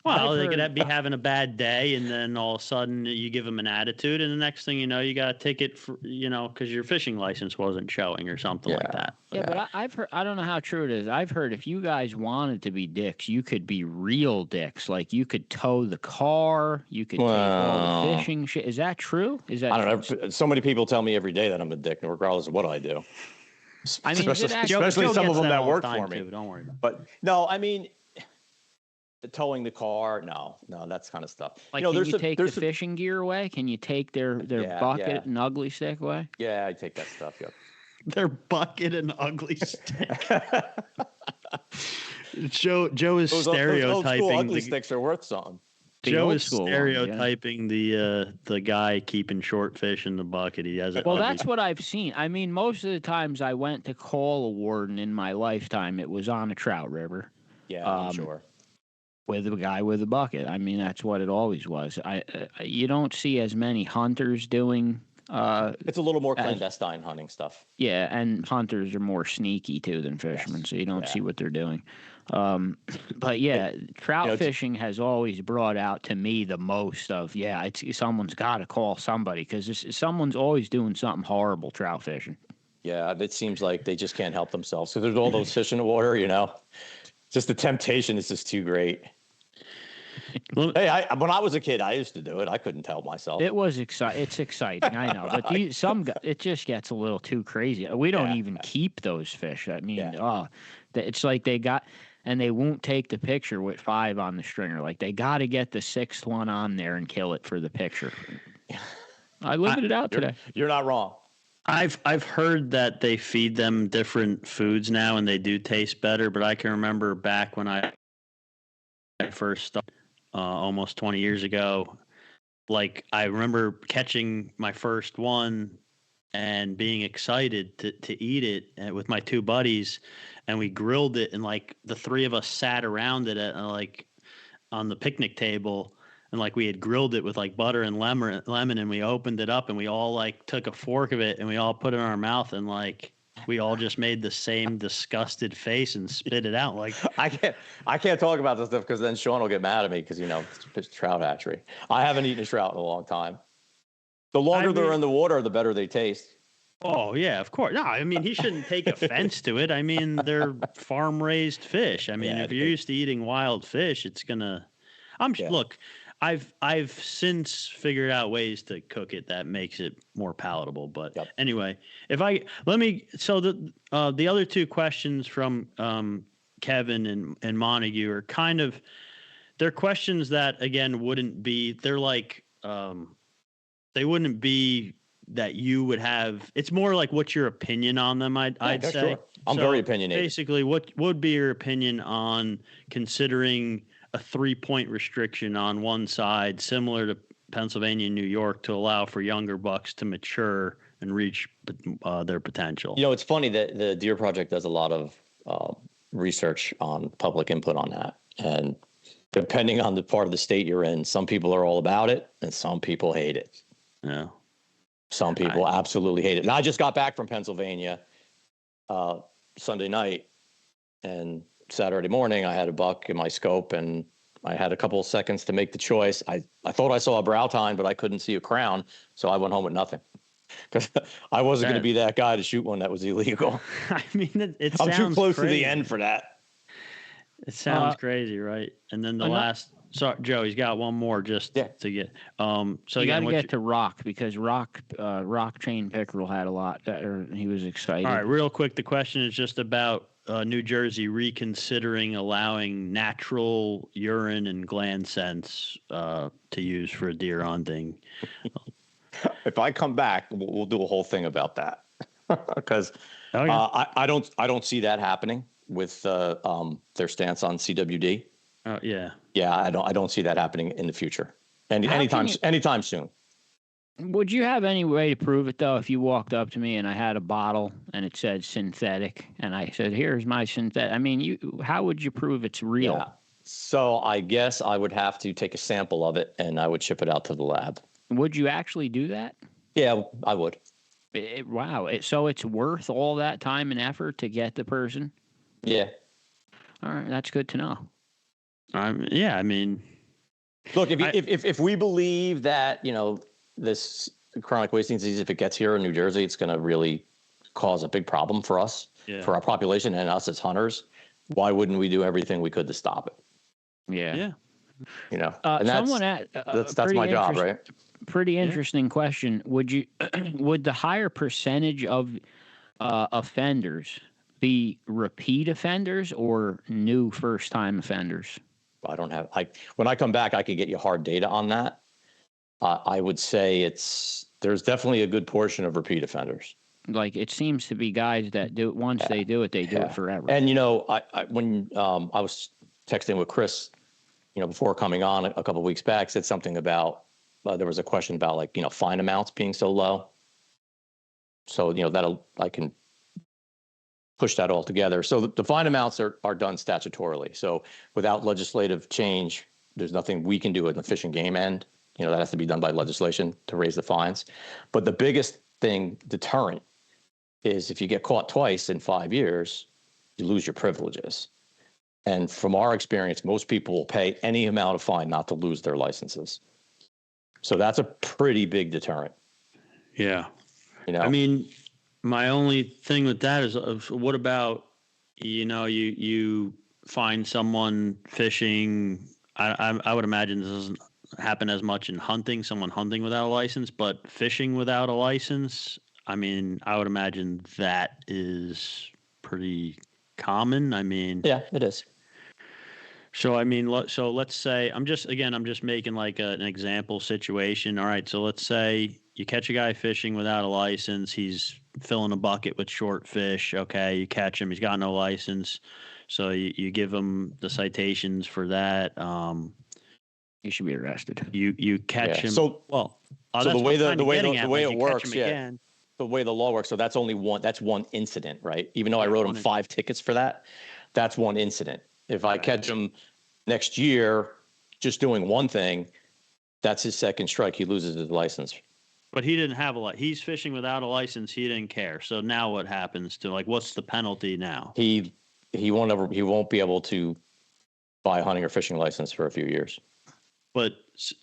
S2: Well, they could be having a bad day, and then all of a sudden you give them an attitude, and the next thing you know, you got a ticket for because your fishing license wasn't showing or something like that.
S1: Yeah, but I've heard. I don't know how true it is. I've heard if you guys wanted to be dicks, you could be real dicks. Like, you could tow the car, you could take all the fishing shit. Is that true? I
S3: don't know. So many people tell me every day that I'm a dick, regardless of what I do.
S1: I mean,
S3: especially some of them that work for me.
S2: Too, don't worry about it.
S3: But no, I mean, towing the car, no, that's kind of stuff.
S1: Like, can you take the fishing gear away? Can you take their bucket and ugly stick away?
S3: Yeah, I take that stuff. Yep.
S2: Their bucket and ugly stick. Joe is stereotyping.
S3: Those old school ugly sticks are worth something.
S2: Joe is stereotyping the guy keeping short fish in the bucket. He has it.
S1: Well, that's what I've seen. I mean, most of the times I went to call a warden in my lifetime, it was on a trout river.
S3: Yeah, I'm sure.
S1: With a guy with a bucket. I mean, that's what it always was. You don't see as many hunters doing.
S3: It's a little more clandestine hunting stuff.
S1: Yeah, and hunters are more sneaky too than fishermen, so you don't see what they're doing. But yeah, trout fishing has always brought out to me the most of someone's got to call somebody, because someone's always doing something horrible trout fishing.
S3: Yeah, it seems like they just can't help themselves. So there's all those fish in the water, you know. Just the temptation is just too great. Hey, when I was a kid, I used to do it. I couldn't help myself.
S1: It was exciting. It's exciting, I know, but it just gets a little too crazy. We don't even keep those fish. I mean, it's like they got, and they won't take the picture with 5 on the stringer. Like they got to get the 6th one on there and kill it for the picture. I lived it out today.
S3: You're not wrong.
S2: I've heard that they feed them different foods now and they do taste better, but I can remember back when I first started, almost 20 years ago, like I remember catching my first one and being excited to eat it with my 2 buddies, and we grilled it, and like the 3 of us sat around it at like on the picnic table. And like we had grilled it with like butter and lemon, and we opened it up and we all like took a fork of it and we all put it in our mouth, and like we all just made the same disgusted face and spit it out. Like
S3: I can't talk about this stuff because then Sean will get mad at me because, you know, it's trout hatchery. I haven't eaten a trout in a long time. The longer they're in the water, the better they taste.
S2: Oh yeah, of course. No, I mean he shouldn't take offense to it. I mean they're farm raised fish. I mean if you're used to eating wild fish, it's gonna. Look. I've since figured out ways to cook it that makes it more palatable. But anyway, so the other 2 questions from Kevin and Montague are kind of, they're questions that again they're like they wouldn't be that you would have. It's more like what's your opinion on them? I'd say.
S3: Sure. I'm very opinionated.
S2: Basically, what would be your opinion on considering a 3-point restriction on one side, similar to Pennsylvania and New York, to allow for younger bucks to mature and reach their potential?
S3: You know, it's funny that the Deer Project does a lot of research on public input on that. And depending on the part of the state you're in, some people are all about it and some people hate it.
S2: Yeah.
S3: Some people absolutely hate it. And I just got back from Pennsylvania Sunday night, and Saturday morning, I had a buck in my scope, and I had a couple of seconds to make the choice. I thought I saw a brow tine, but I couldn't see a crown, so I went home with nothing. Because I wasn't going to be that guy to shoot one that was illegal.
S2: I mean, it
S3: I'm
S2: sounds
S3: too close
S2: crazy.
S3: to the end for that.
S2: It sounds crazy, right? And then the last. Sorry, Joe, he's got one more just to get. So
S1: you got to get to Rock, because Rock Chain Pickerel had a lot. He was excited.
S2: All right, real quick. The question is just about New Jersey reconsidering allowing natural urine and gland scents to use for deer hunting.
S3: If I come back, we'll do a whole thing about that, because I don't see that happening with their stance on CWD. Yeah, I don't see that happening in the future, anytime soon.
S1: Would you have any way to prove it, though, if you walked up to me and I had a bottle and it said synthetic and I said, here's my synthetic? I mean, how would you prove it's real?
S3: Yeah. So I guess I would have to take a sample of it and I would ship it out to the lab.
S1: Would you actually do that?
S3: Yeah, I would.
S1: Wow. So it's worth all that time and effort to get the person?
S3: Yeah.
S1: All right. That's good to know.
S2: Yeah, I mean.
S3: Look, if we believe that, you know, this chronic wasting disease, if it gets here in New Jersey, it's going to really cause a big problem for us, for our population and us as hunters. Why wouldn't we do everything we could to stop it?
S1: Yeah.
S3: You know, and that's my job, right?
S1: Pretty interesting question. Would the higher percentage of offenders be repeat offenders or new first-time offenders?
S3: I don't have. When I come back, I could get you hard data on that. I would say there's definitely a good portion of repeat offenders.
S1: Like, it seems to be guys that do it once, they do it forever.
S3: And, you know, when I was texting with Chris, you know, before coming on a couple of weeks back, said something about, there was a question about, like, you know, fine amounts being so low. So, you know, I can push that all together. So the fine amounts are done statutorily. So without legislative change, there's nothing we can do at the Fish and Game end. You know, that has to be done by legislation to raise the fines. But the biggest thing, deterrent, is if you get caught twice in 5 years, you lose your privileges. And from our experience, most people will pay any amount of fine not to lose their licenses. So that's a pretty big deterrent.
S2: Yeah.
S3: You know,
S2: I mean, My only thing with that is, what about, you find someone fishing. I would imagine this doesn't happen as much in hunting, someone hunting without a license, but fishing without a license, I mean, I would imagine that is pretty common. I mean,
S3: Yeah, it is.
S2: So I mean, so let's say I'm just making like an example situation. All right, so let's say you catch a guy fishing without a license. He's filling a bucket with short fish. Okay, you catch him. He's got no license, so you give him the citations for that.
S1: You should be arrested.
S2: You catch him.
S3: So
S2: so
S3: the way it works,
S2: again.
S3: The way the law works. So that's only one. That's one incident, right? Even though I wrote him 5 tickets for that, that's one incident. If I catch him next year just doing one thing, that's his second strike. He loses his license.
S2: But he didn't have a license. He's fishing without a license. He didn't care. So now what happens to, like, what's the penalty now?
S3: He won't be able to buy a hunting or fishing license for a few years.
S2: But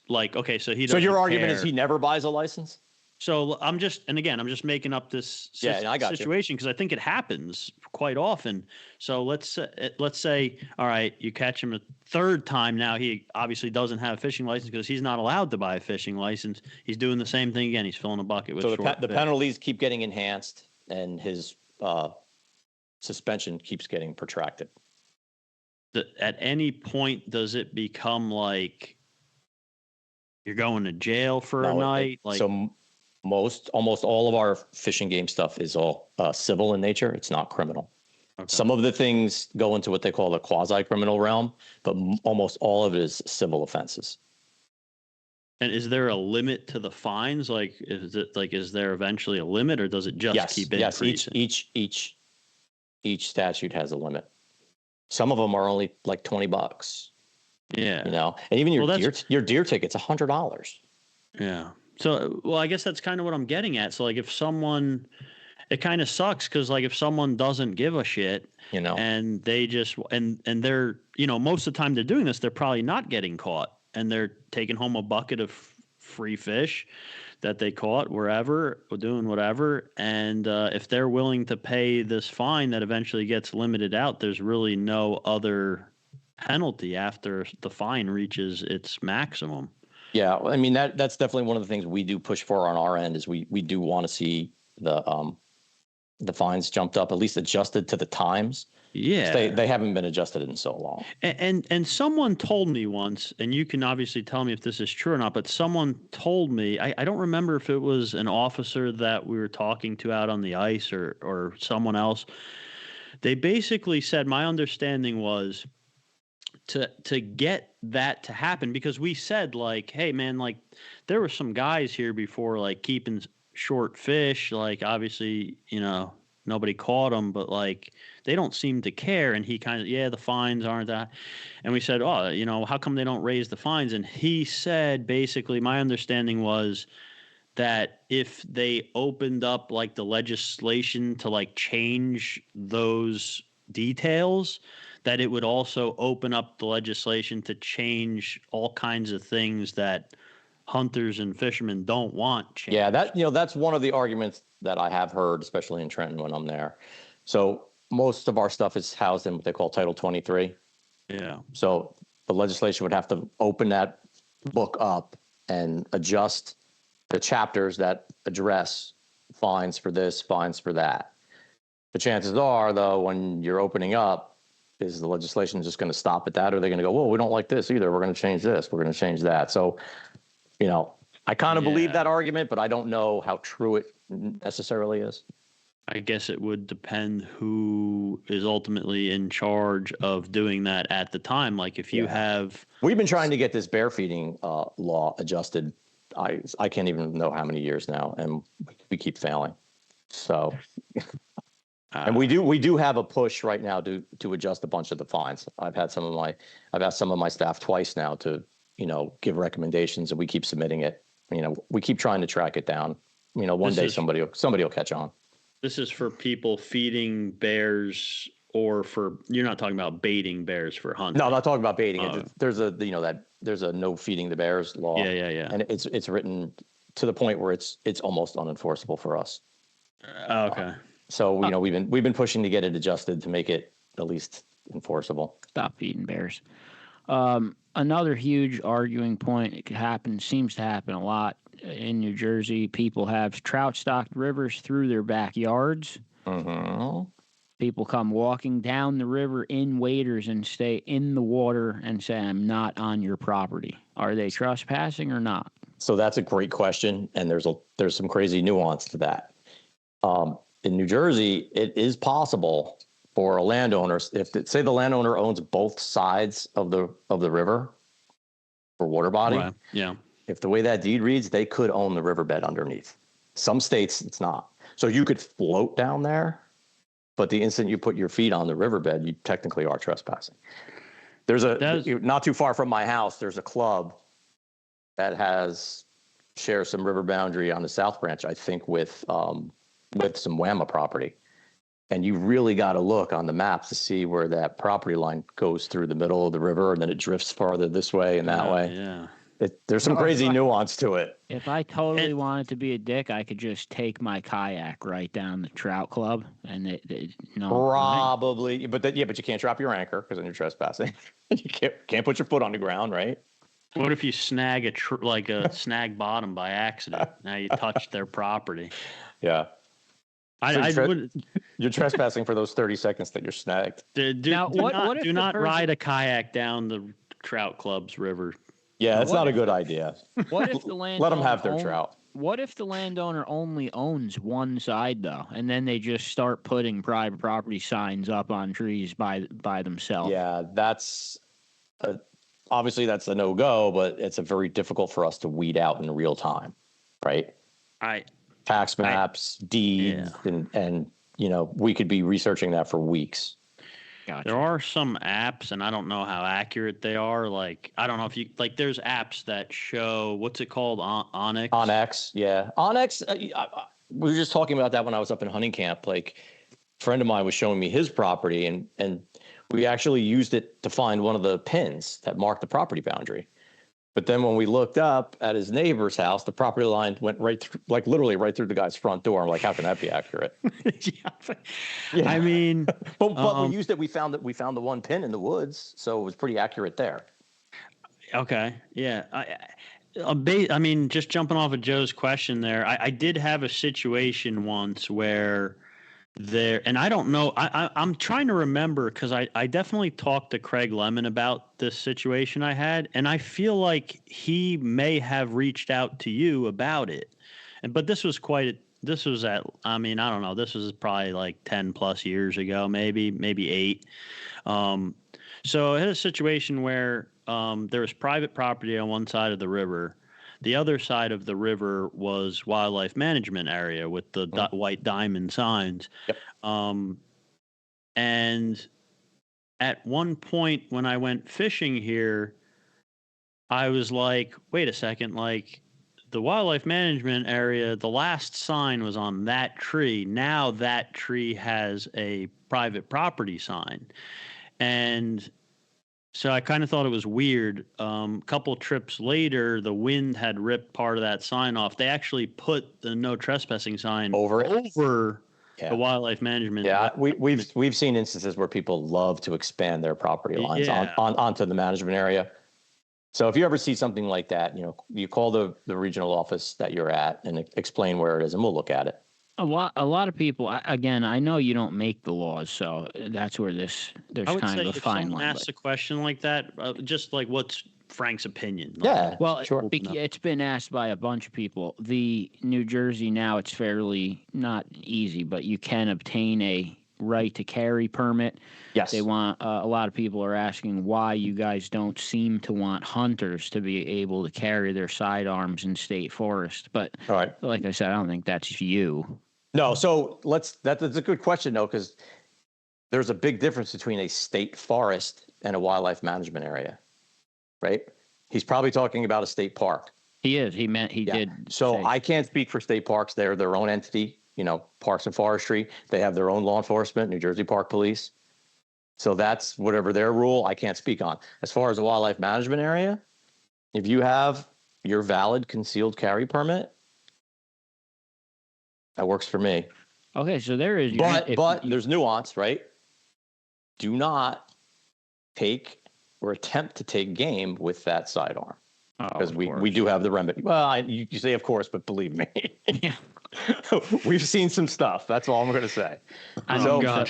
S2: like, okay, so he doesn't.
S3: So your argument
S2: care.
S3: is he never buys a license?
S2: So I'm just making up this situation because I think it happens quite often. So let's say, all right, you catch him a third time. Now he obviously doesn't have a fishing license because he's not allowed to buy a fishing license. He's doing the same thing again. He's filling a bucket with. So
S3: the penalties keep getting enhanced, and his suspension keeps getting protracted.
S2: At any point, does it become like you're going to jail for a night?
S3: Almost all of our fishing game stuff is all civil in nature. It's not criminal. Okay. Some of the things go into what they call the quasi-criminal realm, but almost all of it is civil offenses.
S2: And is there a limit to the fines? Like, is there eventually a limit, or does it just keep increasing?
S3: Yes, each statute has a limit. Some of them are only like $20.
S2: Yeah,
S3: and even your deer ticket's $100.
S2: Yeah. So, well, I guess that's kind of what I'm getting at. So, like, if someone, it kind of sucks because, like, if someone doesn't give a shit, and they just, and they're, most of the time they're doing this, they're probably not getting caught, and they're taking home a bucket of free fish that they caught wherever, or doing whatever. And if they're willing to pay this fine that eventually gets limited out, there's really no other penalty after the fine reaches its maximum.
S3: Yeah, I mean that's definitely one of the things we do push for on our end is we do want to see the fines jumped up, at least adjusted to the times.
S2: Yeah,
S3: they haven't been adjusted in so long.
S2: And someone told me once, and you can obviously tell me if this is true or not, but someone told me, I don't remember if it was an officer that we were talking to out on the ice or someone else. They basically said, my understanding was, to get that to happen, because we said, like, hey man, like, there were some guys here before, like, keeping short fish, like, obviously, nobody caught them, but like, they don't seem to care. And he kind of, the fines aren't that. And we said, how come they don't raise the fines? And he said, basically, my understanding was that if they opened up, like, the legislation to, like, change those details, that it would also open up the legislation to change all kinds of things that hunters and fishermen don't want changed.
S3: Yeah, that's one of the arguments that I have heard, especially in Trenton when I'm there. So most of our stuff is housed in what they call Title 23.
S2: Yeah.
S3: So the legislation would have to open that book up and adjust the chapters that address fines for this, fines for that. The chances are, though, when you're opening up, is the legislation just going to stop at that, or are they going to go, well, we don't like this either, we're going to change this, we're going to change that? So, I kind of believe that argument, but I don't know how true it necessarily is.
S2: I guess it would depend who is ultimately in charge of doing that at the time. Like, if you have...
S3: We've been trying to get this bear feeding law adjusted. I can't even know how many years now, and we keep failing. So... And we do have a push right now to adjust a bunch of the fines. I've asked some of my staff twice now to, give recommendations, and we keep submitting it. We keep trying to track it down. One day somebody will catch on.
S2: This is for people feeding bears, or you're not talking about baiting bears for hunting.
S3: No, I'm not talking about baiting. There's a no feeding the bears law.
S2: Yeah.
S3: And it's written to the point where it's almost unenforceable for us.
S2: Okay.
S3: So we've been pushing to get it adjusted to make it at least enforceable.
S1: Stop feeding bears. Another huge arguing point, seems to happen a lot in New Jersey. People have trout-stocked rivers through their backyards.
S3: Mm-hmm.
S1: People come walking down the river in waders and stay in the water and say, I'm not on your property. Are they trespassing or not?
S3: So that's a great question, and there's some crazy nuance to that. In New Jersey, it is possible for a landowner, say the landowner owns both sides of the river or water body.
S2: Right. Yeah.
S3: If the way that deed reads, they could own the riverbed underneath. Some states, it's not. So you could float down there, but the instant you put your feet on the riverbed, you technically are trespassing. Not too far from my house, there's a club that shares some river boundary on the South Branch, I think, with some WMA property. And you really got to look on the maps to see where that property line goes through the middle of the river, and then it drifts farther this way and that way.
S2: Yeah.
S3: There's some crazy nuance to it.
S1: If I totally wanted to be a dick, I could just take my kayak right down the trout club, and
S3: probably. But you can't drop your anchor because then you're trespassing. You can't put your foot on the ground, right?
S2: What if you snag a snag bottom by accident? Now you touched their property.
S3: Yeah. You're trespassing for those 30 seconds that you're snagged.
S2: Do not ride a kayak down the trout club's river.
S3: Yeah, that's not a good idea.
S1: What if the landowner
S3: let them have their trout?
S1: What if the landowner only owns one side though, and then they just start putting private property signs up on trees by themselves?
S3: Yeah, obviously that's a no-go, but it's a very difficult for us to weed out in real time, right? Tax maps, deeds, and we could be researching that for weeks.
S1: Gotcha.
S2: There are some apps, and I don't know how accurate they are. Like, I don't know if there's apps that show, what's it called? Onyx?
S3: Onyx, yeah. Onyx, we were just talking about that when I was up in hunting camp. Like, a friend of mine was showing me his property, and we actually used it to find one of the pins that marked the property boundary. But then when we looked up at his neighbor's house, the property line went right through, like literally right through the guy's front door. I'm like, how can that be accurate?
S2: Yeah. I mean,
S3: but we used it. We found the one pin in the woods, so it was pretty accurate there.
S2: Okay, yeah. I mean, just jumping off of Joe's question there, I did have a situation once where and I don't know, I'm trying to remember because I definitely talked to Craig Lemon about this situation I had, and I feel like he may have reached out to you about it. But this was I don't know, this was probably like 10 plus years ago, maybe 8. So I had a situation where there was private property on one side of the river. The other side of the river was wildlife management area with the white diamond signs.
S3: Yep.
S2: And at one point when I went fishing here, I was like, wait a second, like the wildlife management area, the last sign was on that tree. Now that tree has a private property sign. And so I kind of thought it was weird. A couple trips later, the wind had ripped part of that sign off. They actually put the no trespassing sign over the wildlife management.
S3: Yeah, we've seen instances where people love to expand their property lines onto the management area. So if you ever see something like that, you call the regional office that you're at and explain where it is, and we'll look at it.
S1: A lot of people. Again, I know you don't make the laws, so that's where there's kind of a fine line.
S2: Ask a question like that, just like what's Frank's opinion?
S3: Yeah,
S1: well, sure. It's been asked by a bunch of people. The New Jersey now, it's fairly not easy, but you can obtain a right to carry permit.
S3: Yes,
S1: they want. A lot of people are asking why you guys don't seem to want hunters to be able to carry their sidearms in state forest. But like I said, I don't think that's you.
S3: No, so that's a good question though, because there's a big difference between a state forest and a wildlife management area, right? He's probably talking about a state park.
S1: He is. He did.
S3: So I can't speak for state parks. They're their own entity, Parks and Forestry. They have their own law enforcement, New Jersey Park Police. So that's whatever their rule, I can't speak on. As far as the wildlife management area, if you have your valid concealed carry permit, that works for me.
S1: Okay, so there is.
S3: But there's nuance, right? Do not take or attempt to take game with that sidearm. Because we do have the remedy. Well, you say of course, but believe me,
S1: Yeah.
S3: We've seen some stuff. That's all I'm going to say.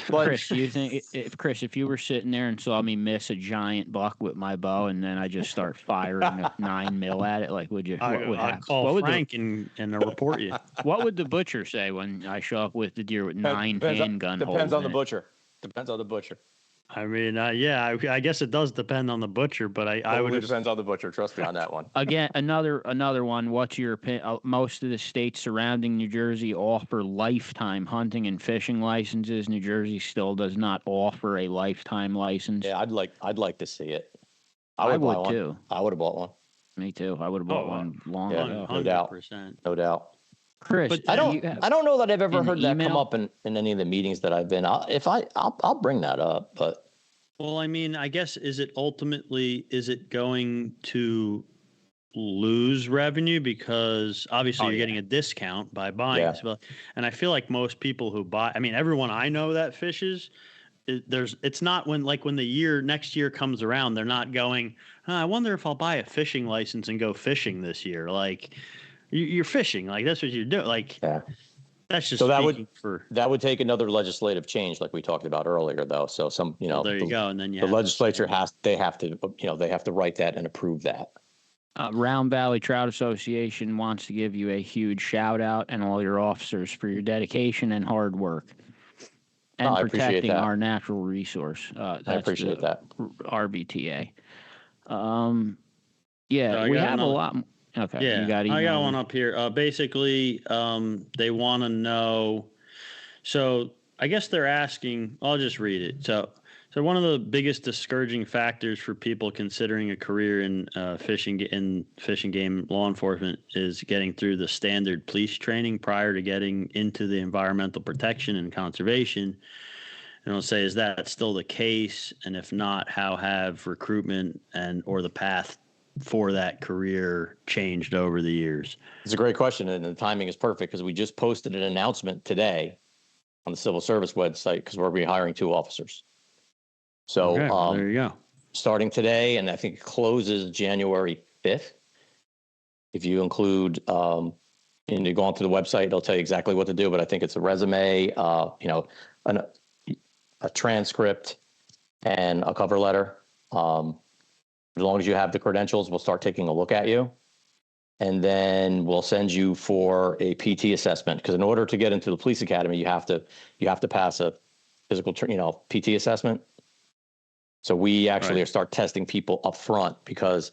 S1: Chris, do you think if you were sitting there and saw me miss a giant buck with my bow, and then I just start firing a 9mm at it, like would you? What would happen?
S2: I'd call Frank and report you.
S1: What would the butcher say when I show up with the deer with 9 handgun holes?
S3: Depends on the butcher. Depends on the butcher.
S2: I mean, I guess it does depend on the butcher, but I would.
S3: It depends on the butcher. Trust me on that one.
S1: Again, another one. What's your opinion? Most of the states surrounding New Jersey offer lifetime hunting and fishing licenses. New Jersey still does not offer a lifetime license.
S3: Yeah, I'd like to see it.
S1: I would too.
S3: I would have bought one.
S1: Me too. I would have bought one long ago.
S3: No doubt. No doubt.
S1: Chris,
S3: but I don't know that I've ever heard that come up in any of the meetings that I've been. I'll bring that up, but.
S2: Well, I mean, I guess is it going to lose revenue because obviously you're getting a discount by buying this, and I feel like most people who buy, I mean, everyone I know that fishes, it's not when the next year comes around, they're not going, I wonder if I'll buy a fishing license and go fishing this year. Like you're fishing, like that's what you're doing. Like that's just
S3: that would take another legislative change, like we talked about earlier, though. So there
S2: you go, and then
S3: the legislature have to write that and approve that.
S1: Round Valley Trout Association wants to give you a huge shout out and all your officers for your dedication and hard work and protecting our natural resource.
S3: I appreciate that.
S1: RBTA. We have a lot. Okay.
S2: Yeah, I got one up here. Basically, they want to know. So I guess they're asking. I'll just read it. So one of the biggest discouraging factors for people considering a career in fishing game law enforcement is getting through the standard police training prior to getting into the environmental protection and conservation. And I'll say, is that still the case? And if not, how have recruitment or the path for that career changed over the years?
S3: It's a great question, and the timing is perfect because we just posted an announcement today on the civil service website because we're rehiring 2 officers. So
S2: there you go.
S3: Starting today, and I think it closes January 5th. If you include, and you go onto the website, it'll tell you exactly what to do. But I think it's a resume, a transcript, and a cover letter. As long as you have the credentials, we'll start taking a look at you. And then we'll send you for a PT assessment. Because in order to get into the police academy, you have to pass a physical, PT assessment. So we actually start testing people up front because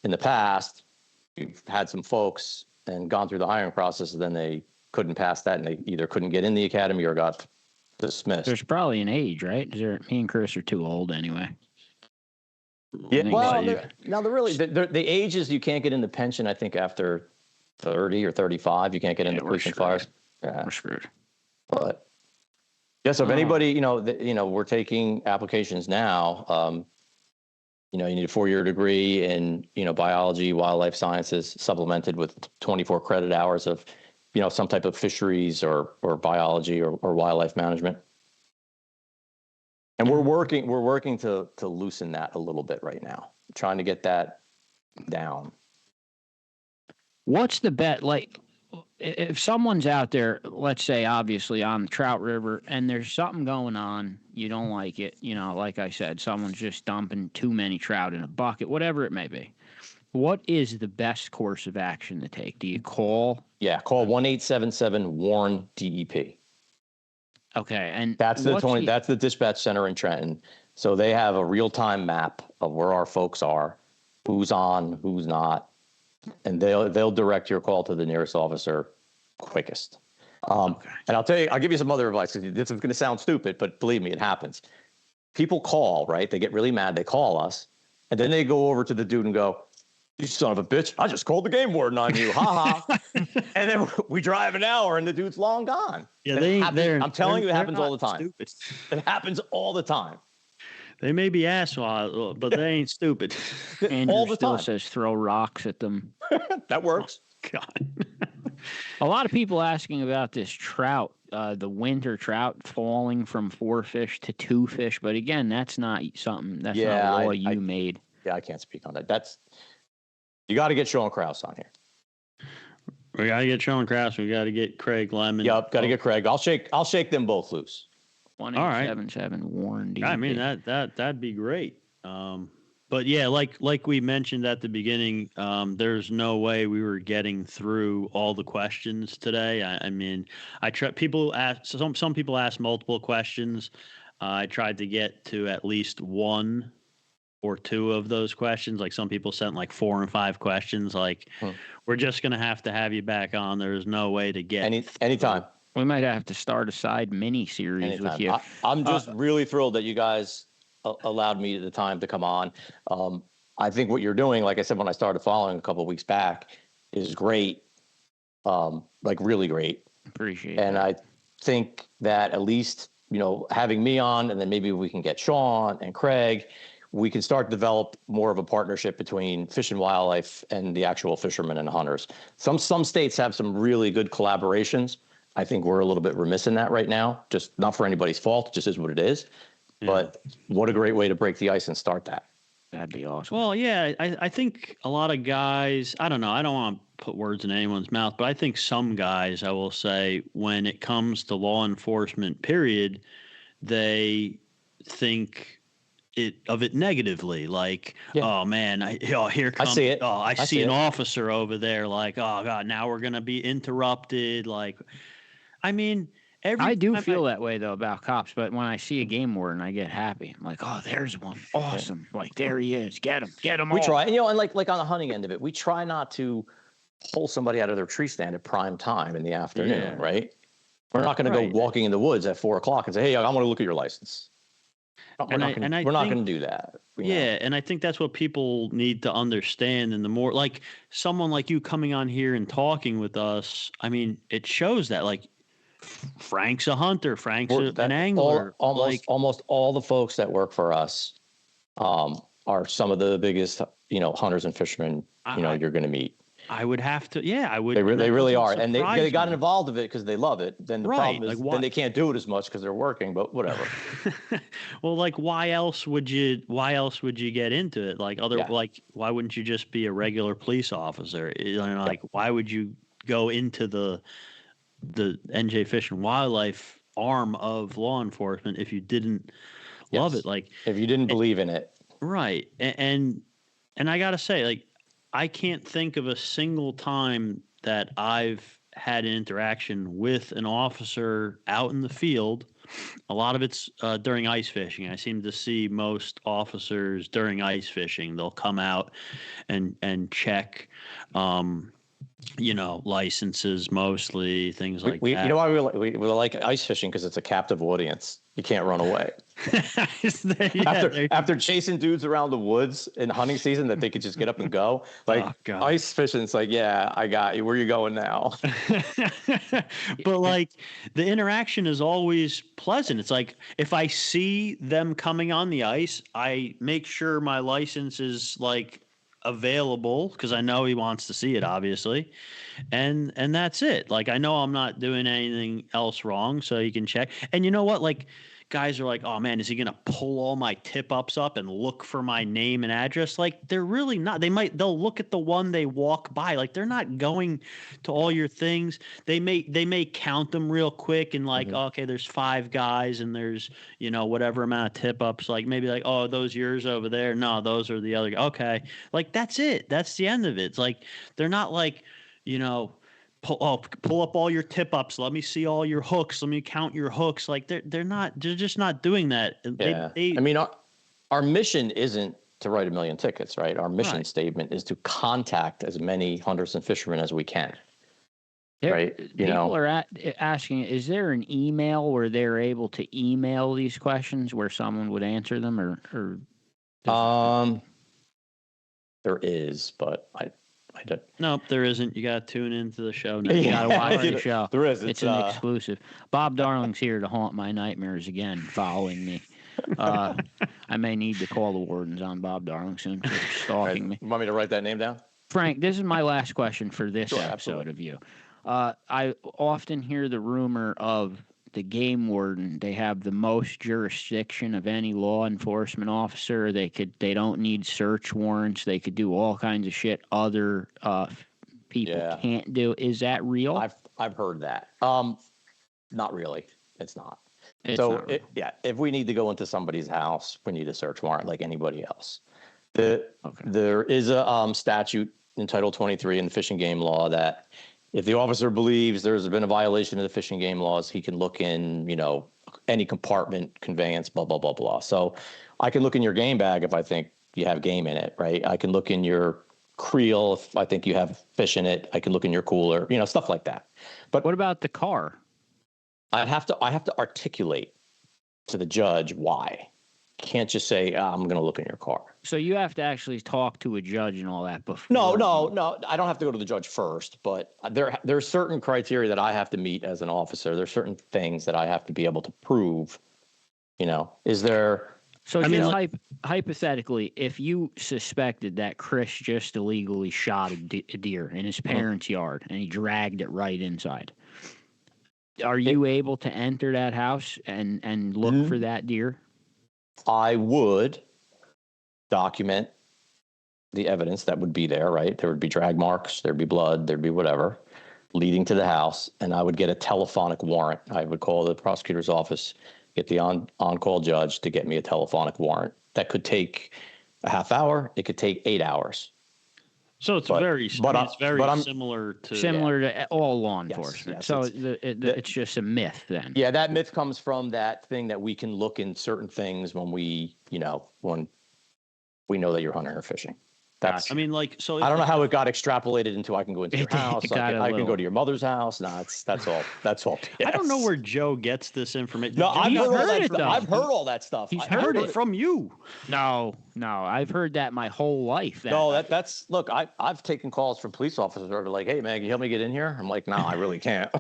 S3: in the past, we've had some folks and gone through the hiring process, and then they couldn't pass that, and they either couldn't get in the academy or got dismissed.
S1: There's probably an age, right? Me and Chris are too old anyway.
S3: Yeah, well, the age is you can't get into pension. I think after 30 or 35, you can't get into police and fires.
S1: Yeah, we're screwed.
S3: But so if anybody, we're taking applications now. You need a 4-year degree in biology, wildlife sciences, supplemented with 24 credit hours of some type of fisheries or biology or wildlife management. And we're working to loosen that a little bit right now, trying to get that down.
S1: What's the bet? Like, if someone's out there, let's say, obviously on the Trout River, and there's something going on, you don't like it, like I said, someone's just dumping too many trout in a bucket, whatever it may be. What is the best course of action to take? Do you call?
S3: Yeah, call 1-877-WARN-DEP.
S1: Okay, and
S3: that's the dispatch center in Trenton. So they have a real-time map of where our folks are, who's on, who's not, and they'll direct your call to the nearest officer quickest. And I'll give you some other advice because this is going to sound stupid, but believe me, it happens. People call, right? They get really mad. They call us, and then they go over to the dude and go, "You son of a bitch! I just called the game warden on you, ha ha!" And then we drive an hour, and the dude's long gone.
S2: Yeah,
S3: I'm telling you, it happens all the time. Stupid. It happens all the time.
S2: They may be assholes, but they ain't stupid.
S1: Andrew all the still time. Says throw rocks at them.
S3: That works.
S2: God.
S1: A lot of people asking about this trout the winter trout falling from 4 fish to 2 fish, but again, that's not something. That's not a law you made.
S3: Yeah, I can't speak on that. You got to get Sean Krause on here.
S2: We got to get Sean Krause. We got to get Craig Lemon.
S3: Yep, got to get Craig. I'll shake them both loose.
S1: 1877 Warden.
S2: I mean that'd be great. But yeah, like we mentioned at the beginning, there's no way we were getting through all the questions today. I mean, people ask some people ask multiple questions. I tried to get to at least one or two of those questions. Like some people sent like 4 and 5 questions. Like we're just gonna have to have you back on. There's no way to get
S3: anytime.
S1: We might have to start a side mini series with you.
S3: I'm just really thrilled that you guys allowed me the time to come on. I think what you're doing, like I said when I started following a couple of weeks back, is great. Like really great.
S1: Appreciate it.
S3: And I think that at least, having me on, and then maybe we can get Sean and Craig, we can start to develop more of a partnership between Fish and Wildlife and the actual fishermen and hunters. Some states have some really good collaborations. I think we're a little bit remiss in that right now, just not for anybody's fault. It just is what it is. Yeah. But what a great way to break the ice and start that.
S1: That'd be awesome.
S2: Well, yeah, I think a lot of guys, I don't know, I don't want to put words in anyone's mouth, but I think some guys, I will say, when it comes to law enforcement, period, they think of it negatively, like, oh man, here comes,
S3: I see it.
S2: Oh, I see an officer over there, like, oh god, now we're gonna be interrupted. Like, I mean,
S1: I do feel that way though about cops, but when I see a game warden, I get happy. I'm like, oh, there's one, awesome, like there he is, get him.
S3: We try, and like on the hunting end of it, we try not to pull somebody out of their tree stand at prime time in the afternoon, right? We're not going to go walking in the woods at 4:00 and say, hey, I want to look at your license. We're not going to do that.
S2: And I think that's what people need to understand. And the more, like, someone like you coming on here and talking with us, I mean, it shows that, like, Frank's a hunter, Frank's an angler.
S3: Almost all the folks that work for us are some of the biggest, hunters and fishermen, you're going to meet.
S2: I would have to, I would.
S3: They really are, and they got involved with it because they love it. Then the problem is, then they can't do it as much because they're working. But whatever.
S2: Well, like, why else would you get into it? Like like, why wouldn't you just be a regular police officer? Like, why would you go into the NJ Fish and Wildlife arm of law enforcement if you didn't love it? Like,
S3: if you didn't believe in it,
S2: right? And I gotta say, like, I can't think of a single time that I've had an interaction with an officer out in the field. A lot of it's during ice fishing. I seem to see most officers during ice fishing. They'll come out and check, licenses, mostly things like that.
S3: You know why we like ice fishing? Because it's a captive audience. You can't run away. After chasing dudes around the woods in hunting season that they could just get up and go, like ice fishing, it's like, yeah, I got you. Where you going now?
S2: But like the interaction is always pleasant. It's like if I see them coming on the ice, I make sure my license is like available because I know he wants to see it, obviously, and that's it. Like, I know I'm not doing anything else wrong, so you can check. And you know what? Like, guys are like, oh man, is he gonna pull all my tip ups up and look for my name and address? Like, they're really not. They'll look at the one they walk by. Like, they're not going to all your things. They may count them real quick and like, okay, there's 5 guys and there's whatever amount of tip ups. Like, maybe like, oh, those yours over there. No, those are the other. Okay, like that's it. That's the end of it. It's like they're not like pull up all your tip ups. Let me see all your hooks. Let me count your hooks. Like they're just not doing that.
S3: Yeah. I mean, our mission isn't to write 1 million tickets, right? Our mission statement is to contact as many hunters and fishermen as we can. Right?
S1: People are asking, is there an email where they're able to email these questions where someone would answer them or
S3: there is, but I don't.
S2: Nope, there isn't. You got to tune into the show now.
S1: You got to watch the show.
S3: There is.
S1: It's an exclusive. Bob Darling's here to haunt my nightmares again, following me. I may need to call the wardens on Bob Darling soon for stalking me.
S3: You want me to write that name down?
S1: Frank, this is my last question for this episode
S3: absolutely.
S1: of you. I often hear the rumor of the game warden. They have the most jurisdiction of any law enforcement officer. They don't need search warrants. They could do all kinds of shit other people can't do. Is that real?
S3: I've heard that. Not really. It's not.
S1: Yeah.
S3: If we need to go into somebody's house, we need a search warrant like anybody else. There is a statute in Title 23 in the Fish and Game Law that if the officer believes there's been a violation of the fish and game laws, he can look in, any compartment, conveyance, blah, blah, blah, blah. So I can look in your game bag if I think you have game in it, right? I can look in your creel if I think you have fish in it. I can look in your cooler, stuff like that. But
S1: what about the car?
S3: I have to articulate to the judge why. Can't just say, I'm going to look in your car.
S1: So you have to actually talk to a judge and all that before.
S3: No. I don't have to go to the judge first, but there's certain criteria that I have to meet as an officer. There's certain things that I have to be able to prove. Is there?
S1: So hypothetically, if you suspected that Chris just illegally shot a deer in his parents' yard and he dragged it right inside, are you able to enter that house and look for that deer?
S3: I would document the evidence that would be there, right? There would be drag marks, there'd be blood, there'd be whatever leading to the house, and I would get a telephonic warrant. I would call the prosecutor's office, get the on-call judge to get me a telephonic warrant. That could take a half hour. It could take 8 hours.
S2: So it's very similar to
S1: all law enforcement.
S3: Yes,
S1: so it's just a myth then.
S3: Yeah, that myth comes from that thing that we can look in certain things when we know that you're hunting or fishing. That's.
S2: I don't
S3: know how it got extrapolated into I can go into your house. I can go to your mother's house. No, that's all. That's all.
S2: I don't know where Joe gets this information.
S3: No, I've heard all that stuff.
S2: He's heard it from you.
S1: No, I've heard that my whole life.
S3: That's look. I've taken calls from police officers who are like, "Hey, man, can you help me get in here?" I'm like, "No, I really can't."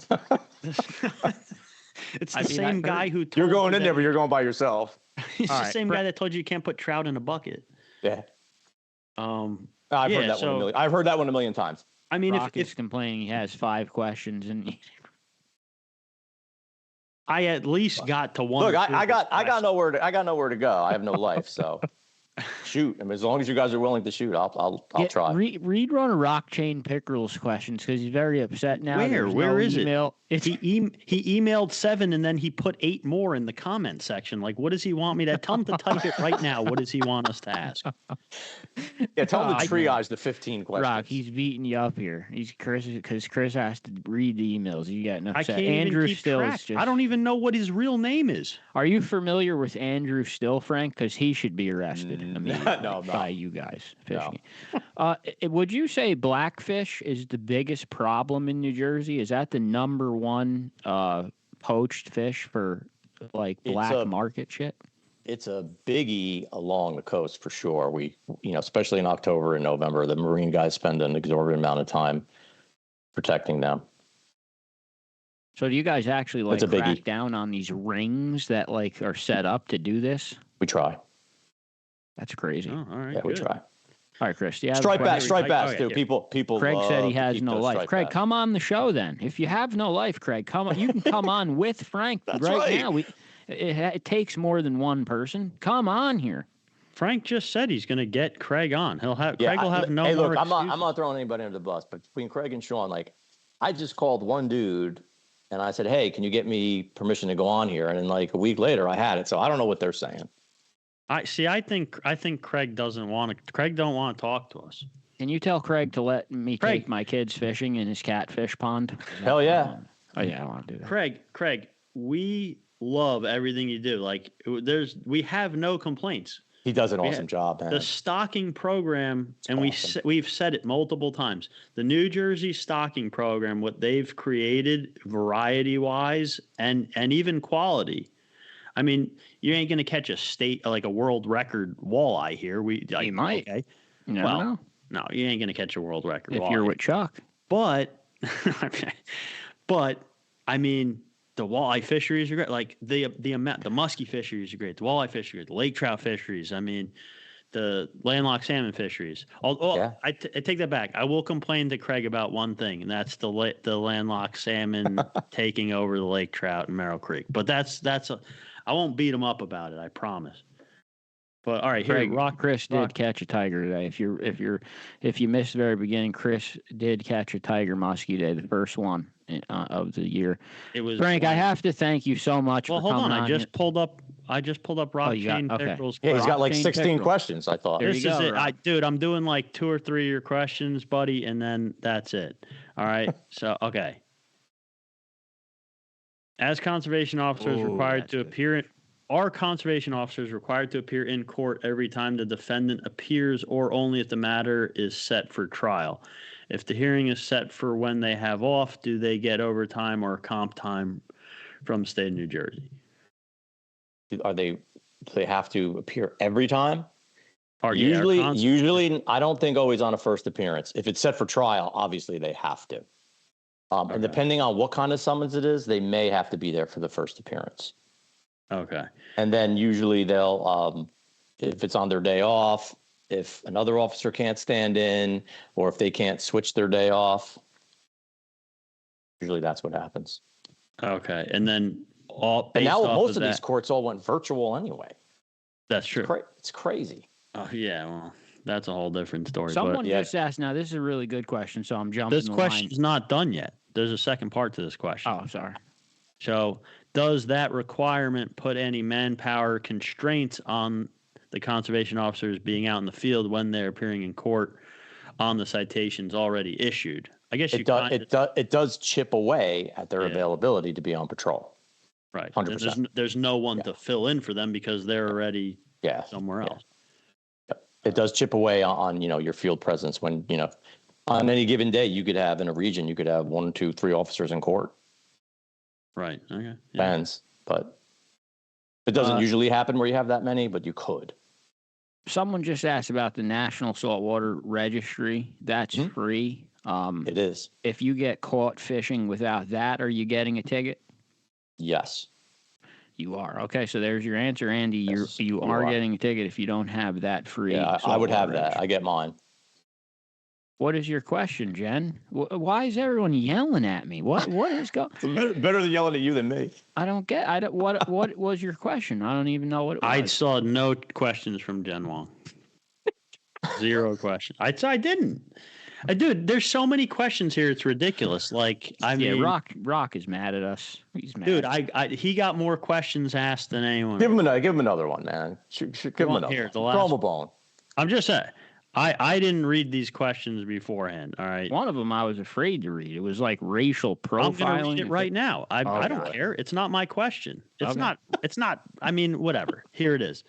S2: It's the same guy who told
S3: you're going in there, but you're going by yourself.
S2: It's the same guy that told you can't put trout in a bucket.
S3: Yeah. I've heard that one a million. I've heard that one a million times.
S1: I mean, if he's complaining, he has 5 questions, and
S2: I at least got to one.
S3: Look, I got nowhere to go. I have no life, so shoot. I mean, as long as you guys are willing to shoot, I'll try.
S1: Read one of Rock Chain Pickerel's questions because he's very upset now.
S2: Where is
S1: email.
S2: He emailed 7 and then he put 8 more in the comment section. Like, what does he want me to tell him to type it right now? What does he want us to ask?
S3: Yeah, tell him to triage the 15 questions.
S1: Rock, he's beating you up here. He's Chris because Chris has to read the emails. You got enough.
S2: I can't
S1: Andrew
S2: even keep
S1: Still
S2: track.
S1: is just.
S2: I don't even know what his real name is.
S1: Are you familiar with Andrew Still, Frank? Because he should be arrested immediately by you guys fishing. No. Would you say Blackfish is the biggest problem in New Jersey? Is that the number one poached fish for like black market shit?
S3: It's a biggie along the coast for sure. We, especially in October and November, the marine guys spend an exorbitant amount of time protecting them.
S1: So do you guys actually crack down on these rings that are set up to do this?
S3: We try.
S1: That's crazy.
S2: Oh, all right,
S3: yeah, we try.
S1: All right, Chris.
S3: Striped bass too. People.
S1: Craig said he has no life. Craig, come on the show then. If you have no life, Craig, come on. You can come on with Frank right now. It takes more than one person. Come on here.
S2: Frank just said he's going to get Craig on. Craig will have no.
S3: Hey, look,
S2: more
S3: I'm not throwing anybody under the bus, but between Craig and Sean, I just called one dude and I said, "Hey, can you get me permission to go on here?" And then a week later, I had it. So I don't know what they're saying.
S2: I think Craig doesn't want to. Craig don't want to talk to us.
S1: Can you tell Craig to let me take my kids fishing in his catfish pond?
S3: Hell yeah!
S1: Oh yeah, I want to do that.
S2: Craig, we love everything you do. We have no complaints.
S3: He does an awesome job, man.
S2: The stocking program, and awesome. We've said it multiple times. The New Jersey stocking program, what they've created, variety wise, and even quality. I mean, you ain't going to catch a world record walleye here.
S1: You might.
S2: Okay.
S1: No,
S2: you ain't going to catch a world record
S1: if
S2: walleye.
S1: You're with Chuck.
S2: But I mean, the walleye fisheries are great. The muskie fisheries are great. The walleye fisheries, the lake trout fisheries. I mean, the landlocked salmon fisheries. I take that back. I will complain to Craig about one thing, and that's the landlocked salmon taking over the lake trout in Merrill Creek. But I won't beat him up about it. I promise. But all right,
S1: Craig, Chris did catch a tiger today. If you missed the very beginning, Chris did catch a tiger muskie today, the first one of the year.
S2: It was
S1: Frank. I have to thank you so much.
S2: Well,
S1: for
S2: hold on.
S1: I
S2: just pulled up Rock Chain Pickerel's.
S3: Yeah, he's got like 16 questions. I thought.
S2: This is it, dude. I'm doing like 2 or 3 of your questions, buddy, and then that's it. All right. So okay. As conservation officers required to appear in. Are conservation officers required to appear in court every time the defendant appears or only if the matter is set for trial? If the hearing is set for when they have off, do they get overtime or comp time from the state of New Jersey?
S3: Do they have to appear every time?
S2: Usually,
S3: I don't think always on a first appearance. If it's set for trial, obviously they have to. And depending on what kind of summons it is, they may have to be there for the first appearance.
S2: Okay.
S3: And then usually they'll, if it's on their day off, if another officer can't stand in, or if they can't switch their day off, usually that's what happens.
S2: Okay. And then
S3: most of these courts all went virtual anyway.
S2: That's true.
S3: It's crazy.
S2: Oh, yeah. Well, that's a whole different story.
S1: Someone just asked, now this is a really good question, so I'm jumping
S2: This question's not done yet. There's a second part to this question.
S1: Oh, sorry.
S2: So does that requirement put any manpower constraints on the conservation officers being out in the field when they're appearing in court on the citations already issued? I guess
S3: it does chip away at their availability to be on patrol.
S2: Right. 100%. There's no one to fill in for them because they're already somewhere else.
S3: It does chip away on your field presence when, on any given day you could have in a region, you could have 1, 2, 3 officers in court.
S2: Right. Okay. Yeah.
S3: Depends, but it doesn't usually happen where you have that many, but you could.
S1: Someone just asked about the National Saltwater Registry. That's free.
S3: It is.
S1: If you get caught fishing without that, are you getting a ticket?
S3: Yes.
S1: You are. Okay, so there's your answer, Andy. You are getting a ticket if you don't have that free.
S3: Yeah, I would have that. I get mine.
S1: What is your question, Jen? Why is everyone yelling at me? What is going?
S3: Better than yelling at you than me.
S1: I don't get. What was your question? I don't even know what it was.
S2: I saw no questions from Jen Wong. 0 questions. I didn't. Dude, there's so many questions here. It's ridiculous. Like, I mean,
S1: Rock is mad at us. He's mad.
S2: Dude, he got more questions asked than anyone.
S3: Give him another one, man. Give him another.
S2: Here,
S3: Throw him a bone.
S2: I'm just saying. I didn't read these questions beforehand. All right.
S1: One of them I was afraid to read. It was like racial profiling.
S2: I'm going to read it right now. I don't care. It's not my question. It's not. I mean, whatever. Here it is.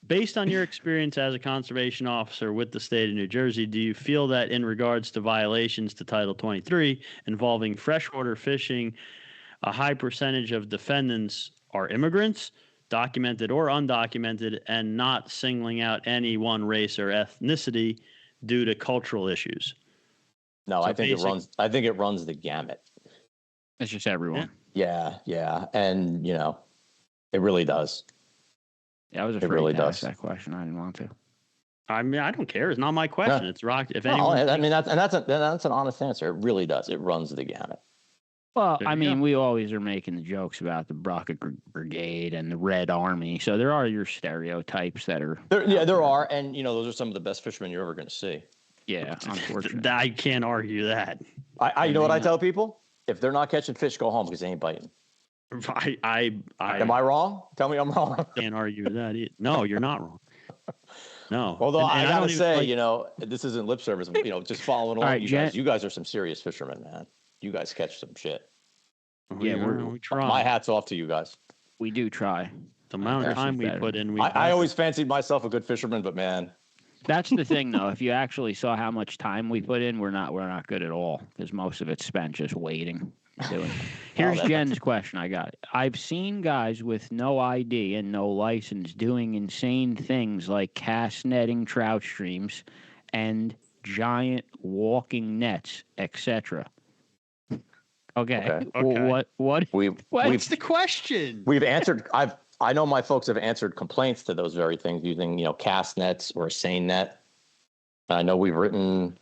S2: Based on your experience as a conservation officer with the state of New Jersey, do you feel that in regards to violations to Title 23 involving freshwater fishing, a high percentage of defendants are immigrants, documented or undocumented, and not singling out any one race or ethnicity due to cultural issues?
S3: No, I think it runs the gamut.
S1: It's just everyone.
S3: Yeah, and it really does.
S1: Yeah, I was afraid to ask that question. I didn't want to.
S2: I mean, I don't care. It's not my question. It's Rock. If anyone,
S3: that's an honest answer. It really does. It runs the gamut.
S1: Well, I mean, we always are making the jokes about the Broca Brigade and the Red Army. So there are your stereotypes that are.
S3: There are, and those are some of the best fishermen you're ever going to see.
S1: Yeah, unfortunately,
S2: I can't argue that.
S3: You know what I tell people? If they're not catching fish, go home because they ain't biting.
S2: Am
S3: I wrong? Tell me I'm wrong.
S2: Can't argue with that either. No, you're not wrong. No.
S3: Although I gotta say, this isn't lip service. Just following along. Right, you guys are some serious fishermen, man. You guys catch some shit.
S2: Yeah, we try.
S3: My hat's off to you guys.
S1: We do try.
S2: The amount of time we put in.
S3: I always fancied myself a good fisherman, but man.
S1: That's the thing, though. If you actually saw how much time we put in, we're not good at all because most of it's spent just waiting. Here's Jen's question. I got it. I've seen guys with no ID and no license doing insane things like cast netting trout streams and giant walking nets, etc. Okay. Well, what's the question?
S3: We've answered. I know my folks have answered complaints to those very things using, cast nets or a seine net. I know we've written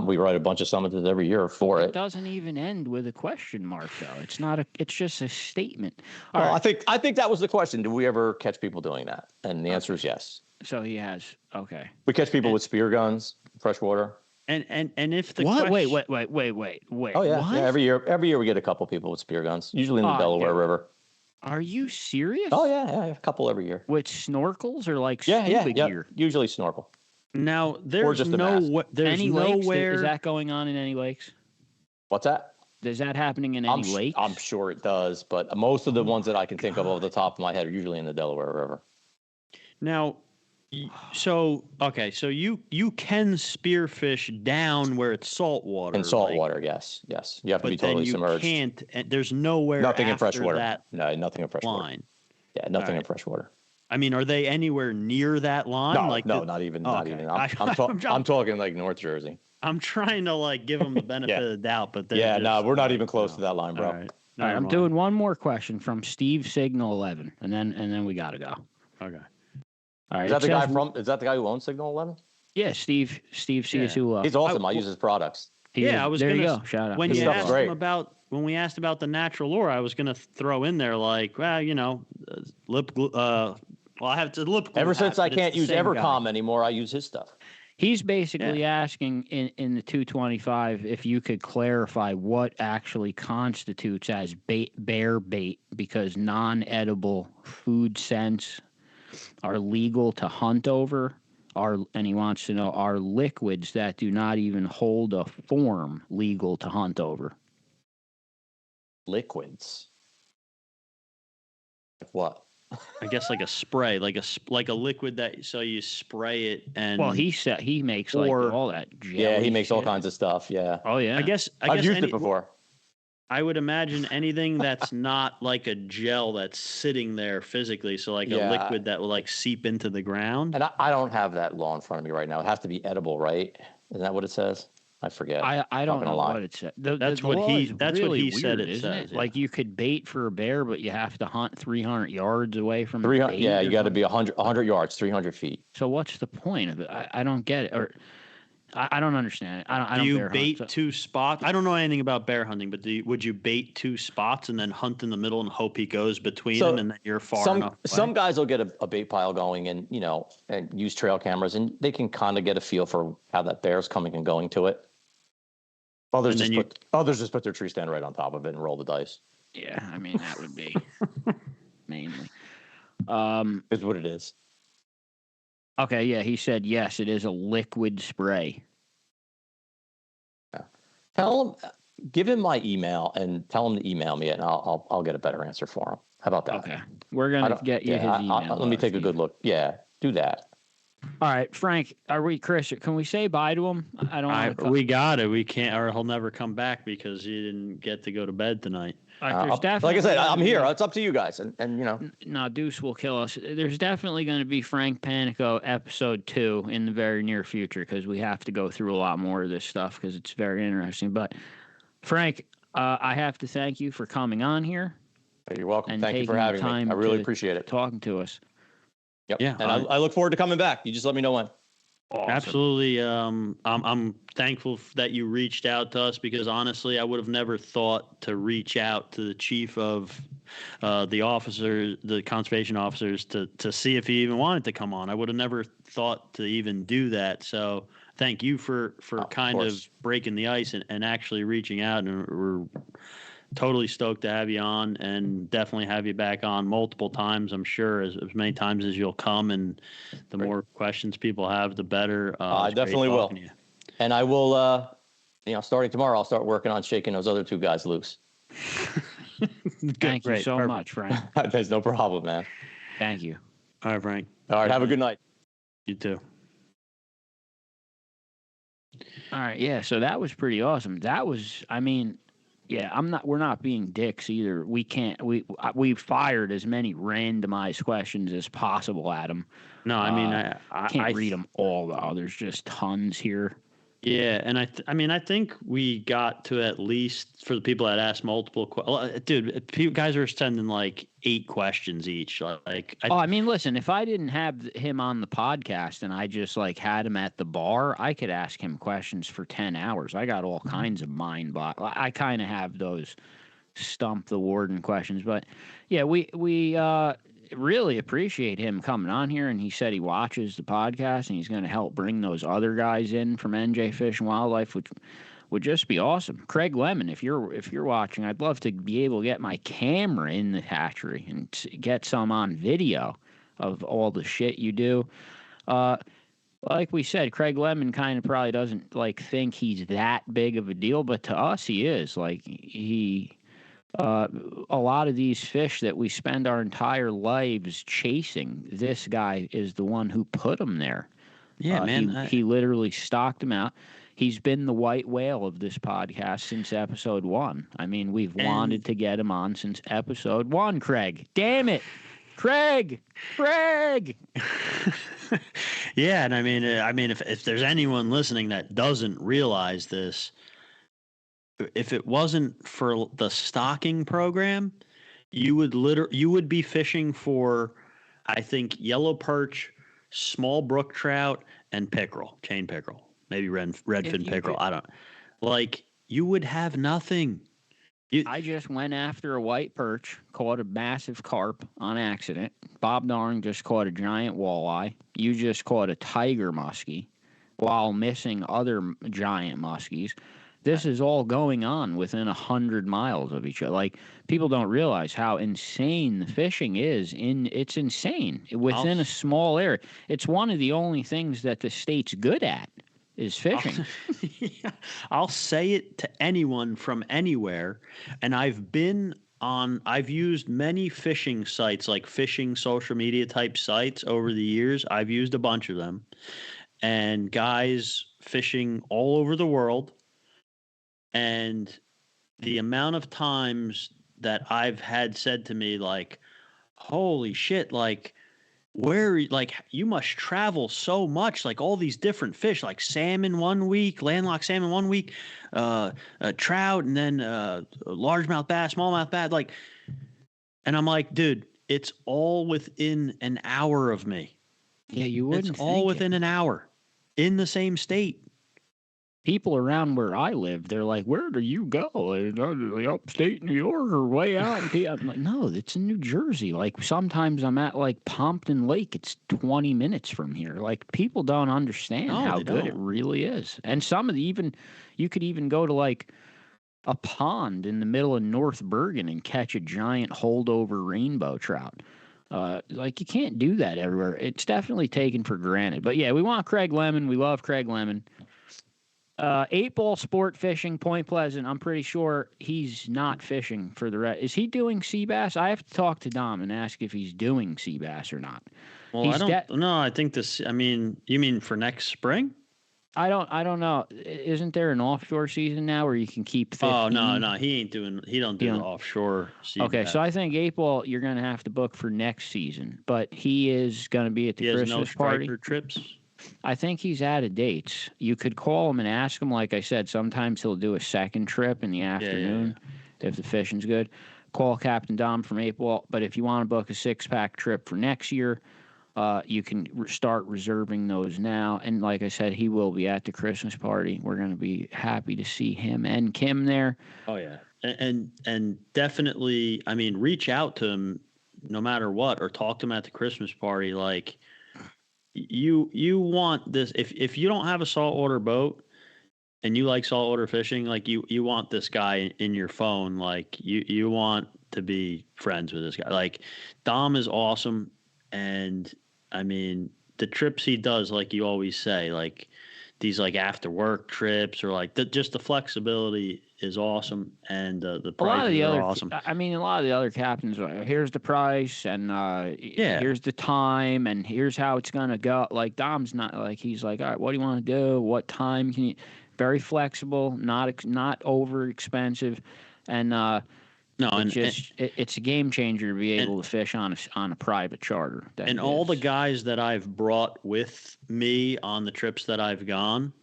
S3: we write a bunch of summonses every year for it.
S1: It doesn't even end with a question mark, though. It's just a statement.
S3: Well, right. I think that was the question. Do we ever catch people doing that? And the answer is yes.
S1: So he has. Okay.
S3: We catch people with spear guns, freshwater.
S2: And if the
S1: what?
S2: Question...
S1: Wait.
S3: Oh yeah.
S1: What?
S3: Yeah, every year we get a couple people with spear guns, usually in the Delaware River.
S1: Are you serious?
S3: Oh yeah, a couple every year.
S1: With snorkels or like
S3: scuba
S1: gear?
S3: Usually snorkel.
S2: Now there's nowhere.
S1: Is that going on in any lakes?
S3: What's that?
S1: Is that happening in any lakes?
S3: I'm sure it does, but most of the ones that I can think of off the top of my head are usually in the Delaware River.
S2: Now, so you can spearfish down where it's saltwater.
S3: In saltwater, yes. You have to be totally submerged.
S2: But then you can't. And there's nowhere.
S3: Nothing in freshwater.
S2: No,
S3: nothing in freshwater.
S2: Line.
S3: Yeah, nothing in freshwater.
S2: I mean, are they anywhere near that line?
S3: No, not even. Not even. I'm talking like North Jersey.
S2: I'm trying to give them the benefit of the doubt, but
S3: we're not even close to that line, bro.
S2: All right,
S1: I'm doing one more question from Steve Signal 11, and then we gotta go.
S2: Okay.
S3: All right. Is that the guy who owns Signal 11?
S1: Yeah, Steve CSU.
S3: He's awesome. I use his products.
S2: I was
S1: there.
S2: Gonna,
S1: you go. Shout out.
S2: When we asked about the natural lure, I was going to throw in there lip glue. I have to lip glue.
S3: Ever since I can't use Evercom anymore, I use his stuff.
S1: He's basically asking in the 225 if you could clarify what actually constitutes as bear bait, because non-edible food scents are legal to hunt over. And he wants to know, are liquids that do not even hold a form legal to hunt over?
S3: Liquids? Like what?
S2: I guess like a spray, like a liquid that you spray it and.
S1: Well, he makes all that jelly.
S3: Yeah, he makes
S1: shit.
S3: all kinds of stuff. Yeah.
S1: Oh yeah.
S2: I guess
S3: I've used it before.
S2: I would imagine anything that's not like a gel that's sitting there physically, so a liquid that will seep into the ground.
S3: And I don't have that law in front of me right now. It has to be edible, right? Isn't that what it says? I forget.
S1: I don't know what it said.
S2: That's what he said. It
S1: isn't
S2: says.
S1: It? Like you could bait for a bear, but you have to hunt 300 yards away from
S3: 300. Yeah, you got to be 100 yards, 300 feet.
S1: So what's the point of it? I don't get it. Or I don't understand it. I don't.
S2: Do you bait two spots? I don't know anything about bear hunting, but would you bait two spots and then hunt in the middle and hope he goes between them and then you're far enough away?
S3: Some guys will get a bait pile going and use trail cameras, and they can kind of get a feel for how that bear's coming and going to it. Others just put their tree stand right on top of it and roll the dice.
S1: Yeah, I mean that would be mainly.
S3: Is what it is.
S1: Okay, yeah, he said yes, it is a liquid spray.
S3: Yeah. Give him my email and tell him to email me, and I'll get a better answer for him. How about that?
S1: Okay, we're gonna get you his email.
S3: Let me take a good look. Yeah, do that.
S1: All right, Frank. Chris? Can we say bye to him?
S2: We got it. We can't, or he'll never come back because he didn't get to go to bed tonight.
S3: Like I said, I'm here. It's up to you guys, and
S1: No, Deuce will kill us. There's definitely going to be Frank Panico episode 2 in the very near future because we have to go through a lot more of this stuff because it's very interesting. But Frank, I have to thank you for coming on here.
S3: You're welcome. Thank you for having me. I really appreciate it.
S1: Talking to us.
S3: Yep. Yeah, and I look forward to coming back. You just let me know when.
S2: Awesome. Absolutely. I'm thankful that you reached out to us because honestly, I would have never thought to reach out to the chief of the conservation officers to see if he even wanted to come on. I would have never thought to even do that. So thank you for kind of breaking the ice and actually reaching out. And we're totally stoked to have you on and definitely have you back on multiple times. I'm sure as many times as you'll come, and the more questions people have, the better.
S3: I definitely will. And I will, starting tomorrow, I'll start working on shaking those other two guys loose.
S1: Thank you so much, Frank.
S3: There's no problem, man.
S1: Thank you.
S2: All right, Frank.
S3: All right. Have a good night.
S2: You too.
S1: All right. Yeah. So that was pretty awesome. Yeah, we're not being dicks either. We we fired as many randomized questions as possible at him.
S2: No, I mean,
S1: I can't read them all though. There's just tons here.
S2: Yeah, and I think we got to, at least for the people that asked multiple questions. Dude, guys are sending like 8 questions each.
S1: Listen, if I didn't have him on the podcast and I just like had him at the bar, I could ask him questions for 10 hours. I got all kinds of mind block. I kind of have those Stump the Warden questions, but yeah, we really appreciate him coming on here, and he said he watches the podcast and he's going to help bring those other guys in from NJ Fish and Wildlife, which would just be awesome. Craig Lemon, if you're watching, I'd love to be able to get my camera in the hatchery and get some on video of all the shit you do. Like we said, Craig Lemon kind of probably doesn't like think he's that big of a deal, but to us he is. Like a lot of these fish that we spend our entire lives chasing, this guy is the one who put them there.
S2: Yeah, man.
S1: He literally stocked them out. He's been the white whale of this podcast since episode 1. I mean, we've wanted to get him on since episode 1, Craig. Damn it. Craig!
S2: Yeah, and I mean, if there's anyone listening that doesn't realize this, if it wasn't for the stocking program, you would be fishing for, I think, yellow perch, small brook trout, and pickerel, chain pickerel, maybe redfin pickerel. I don't like. You would have nothing.
S1: I just went after a white perch, caught a massive carp on accident. Bob Darn just caught a giant walleye. You just caught a tiger muskie while missing other giant muskies. This is all going on within 100 miles of each other. Like, people don't realize how insane the fishing is. It's insane within a small area. It's one of the only things that the state's good at is fishing.
S2: I'll say it to anyone from anywhere, and I've used many fishing sites, like fishing social media type sites over the years. I've used a bunch of them, and guys fishing all over the world. And the amount of times that I've had said to me, like, holy shit, like, you must travel so much, like all these different fish, like salmon one week, landlocked salmon one week, trout, and then largemouth bass, smallmouth bass, like, and I'm like, dude, it's all within an hour of me.
S1: Yeah, you wouldn't.
S2: It's all within an hour in the same state.
S1: People around where I live, they're like, where do you go? Upstate New York or way out? I'm like, no, it's in New Jersey. Like, sometimes I'm at, like, Pompton Lake. It's 20 minutes from here. Like, people don't understand how good it really is. And some of you could even go to, like, a pond in the middle of North Bergen and catch a giant holdover rainbow trout. Like, you can't do that everywhere. It's definitely taken for granted. But, yeah, we want Craig Lemon. We love Craig Lemon. 8-ball sport fishing, Point Pleasant. I'm pretty sure he's not fishing for the rest. Is he doing sea bass? I have to talk to Dom and ask if he's doing sea bass or not.
S2: Well, I think this. I mean, you mean for next spring?
S1: I don't know. Isn't there an offshore season now where you can keep 15?
S2: Oh no, he don't do the offshore sea
S1: Okay,
S2: bass.
S1: so I think 8-ball you're going to have to book for next season, but he is going to be at the Christmas party.
S2: Striper trips.
S1: I think he's out of dates. You could call him and ask him. Like I said, sometimes he'll do a second trip in the afternoon if the fishing's good. Call Captain Dom from 8-ball. But if you want to book a 6-pack trip for next year, you can start reserving those now. And like I said, he will be at the Christmas party. We're going to be happy to see him and Kim there.
S2: Oh yeah, and definitely. I mean, reach out to him no matter what, or talk to him at the Christmas party. Like, you want this, if you don't have a saltwater boat and you like saltwater fishing, like you want this guy in your phone. Like, you want to be friends with this guy. Like, Dom is awesome. And I mean, the trips he does, like you always say, like these like after work trips, or like just the flexibility is awesome, and the prices are awesome.
S1: I mean, a lot of the other captains, here's the price, and here's the time, and here's how it's gonna go. Like, Dom's not like, he's like, all right, what do you want to do? What time can you? Very flexible, not over expensive, and it's a game changer to be able to fish on a private charter.
S2: And all the guys that I've brought with me on the trips that I've gone,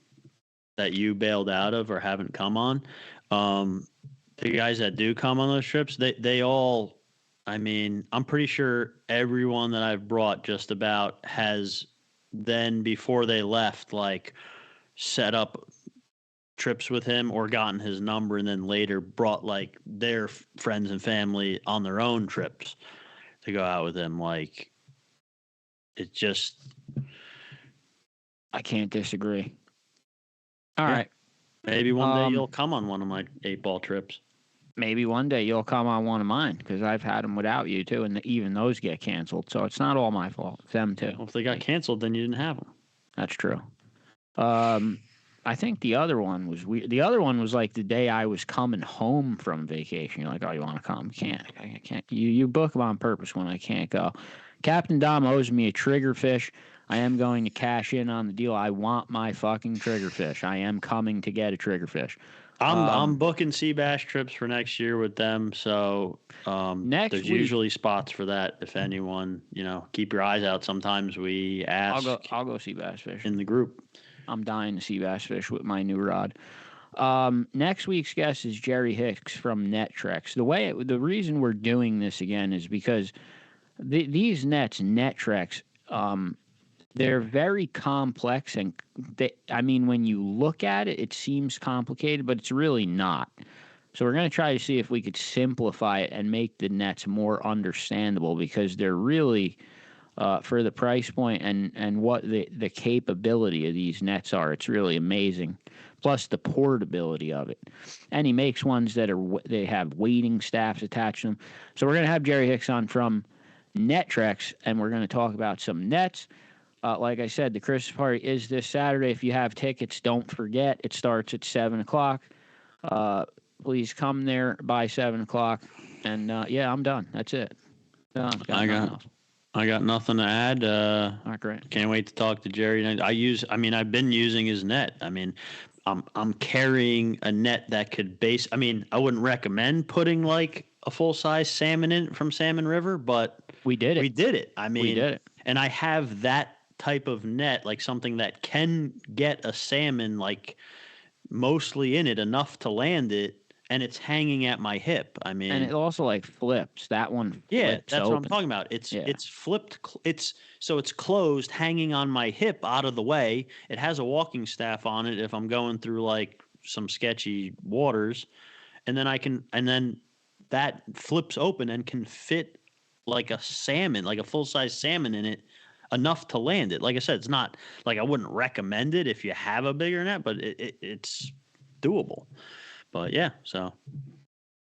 S2: that you bailed out of or haven't come on. The guys that do come on those trips, they all, I mean, I'm pretty sure everyone that I've brought just about has then before they left, like set up trips with him or gotten his number and then later brought like their friends and family on their own trips to go out with him. Like it just,
S1: I can't disagree. All right.
S2: Maybe one day you'll come on one of my 8-ball trips.
S1: Maybe one day you'll come on one of mine because I've had them without you too, and even those get canceled. So it's not all my fault. It's them too.
S2: Well, if they got canceled, then you didn't have them.
S1: That's true. I think the other one was weird. The other one was like the day I was coming home from vacation. You're like, oh, you want to come? I can't. You book them on purpose when I can't go. Captain Dom owes me a triggerfish. I am going to cash in on the deal. I want my fucking triggerfish. I am coming to get a triggerfish.
S2: I'm booking sea bass trips for next year with them, so there's usually spots for that. If anyone, keep your eyes out. Sometimes we ask.
S1: I'll go sea bass fish
S2: in the group.
S1: I'm dying to sea bass fish with my new rod. Next week's guest is Jerry Hicks from Nettrex. The reason we're doing this again is because these nets, Nettrex, they're very complex, and when you look at it, it seems complicated, but it's really not. So we're going to try to see if we could simplify it and make the nets more understandable, because they're really, for the price point and what the capability of these nets are, it's really amazing. Plus the portability of it. And he makes ones they have weighting staffs attached to them. So we're going to have Jerry Hicks on from Nettrex, and we're going to talk about some nets. Like I said, the Christmas party is this Saturday. If you have tickets, don't forget, it starts at 7 o'clock. Please come there by 7 o'clock. And, I'm done. That's it.
S2: I got nothing to add.
S1: Great.
S2: Can't wait to talk to Jerry. I've been using his net. I'm carrying a net that could I wouldn't recommend putting like a full-size salmon in from Salmon River, but
S1: we did it.
S2: We did it.
S1: We did it.
S2: And I have that type of net, like something that can get a salmon like mostly in it enough to land it, and it's hanging at my hip. And
S1: it also like flips. That one flips.
S2: Yeah, that's
S1: open.
S2: what I'm talking about. It's flipped. It's closed, hanging on my hip out of the way. It has a walking staff on it if I'm going through like some sketchy waters, and then that flips open and can fit like a salmon, like a full-size salmon in it, enough to land it. Like I said, it's not like I wouldn't recommend it if you have a bigger net, but it's doable. But yeah, so.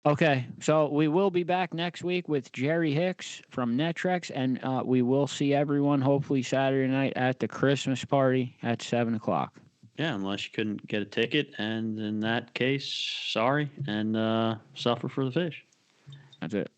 S1: Okay, so we will be back next week with Jerry Hicks from Nettrex, and we will see everyone hopefully Saturday night at the Christmas party at 7 o'clock.
S2: Yeah, unless you couldn't get a ticket, and in that case, sorry, and suffer for the fish.
S1: That's it.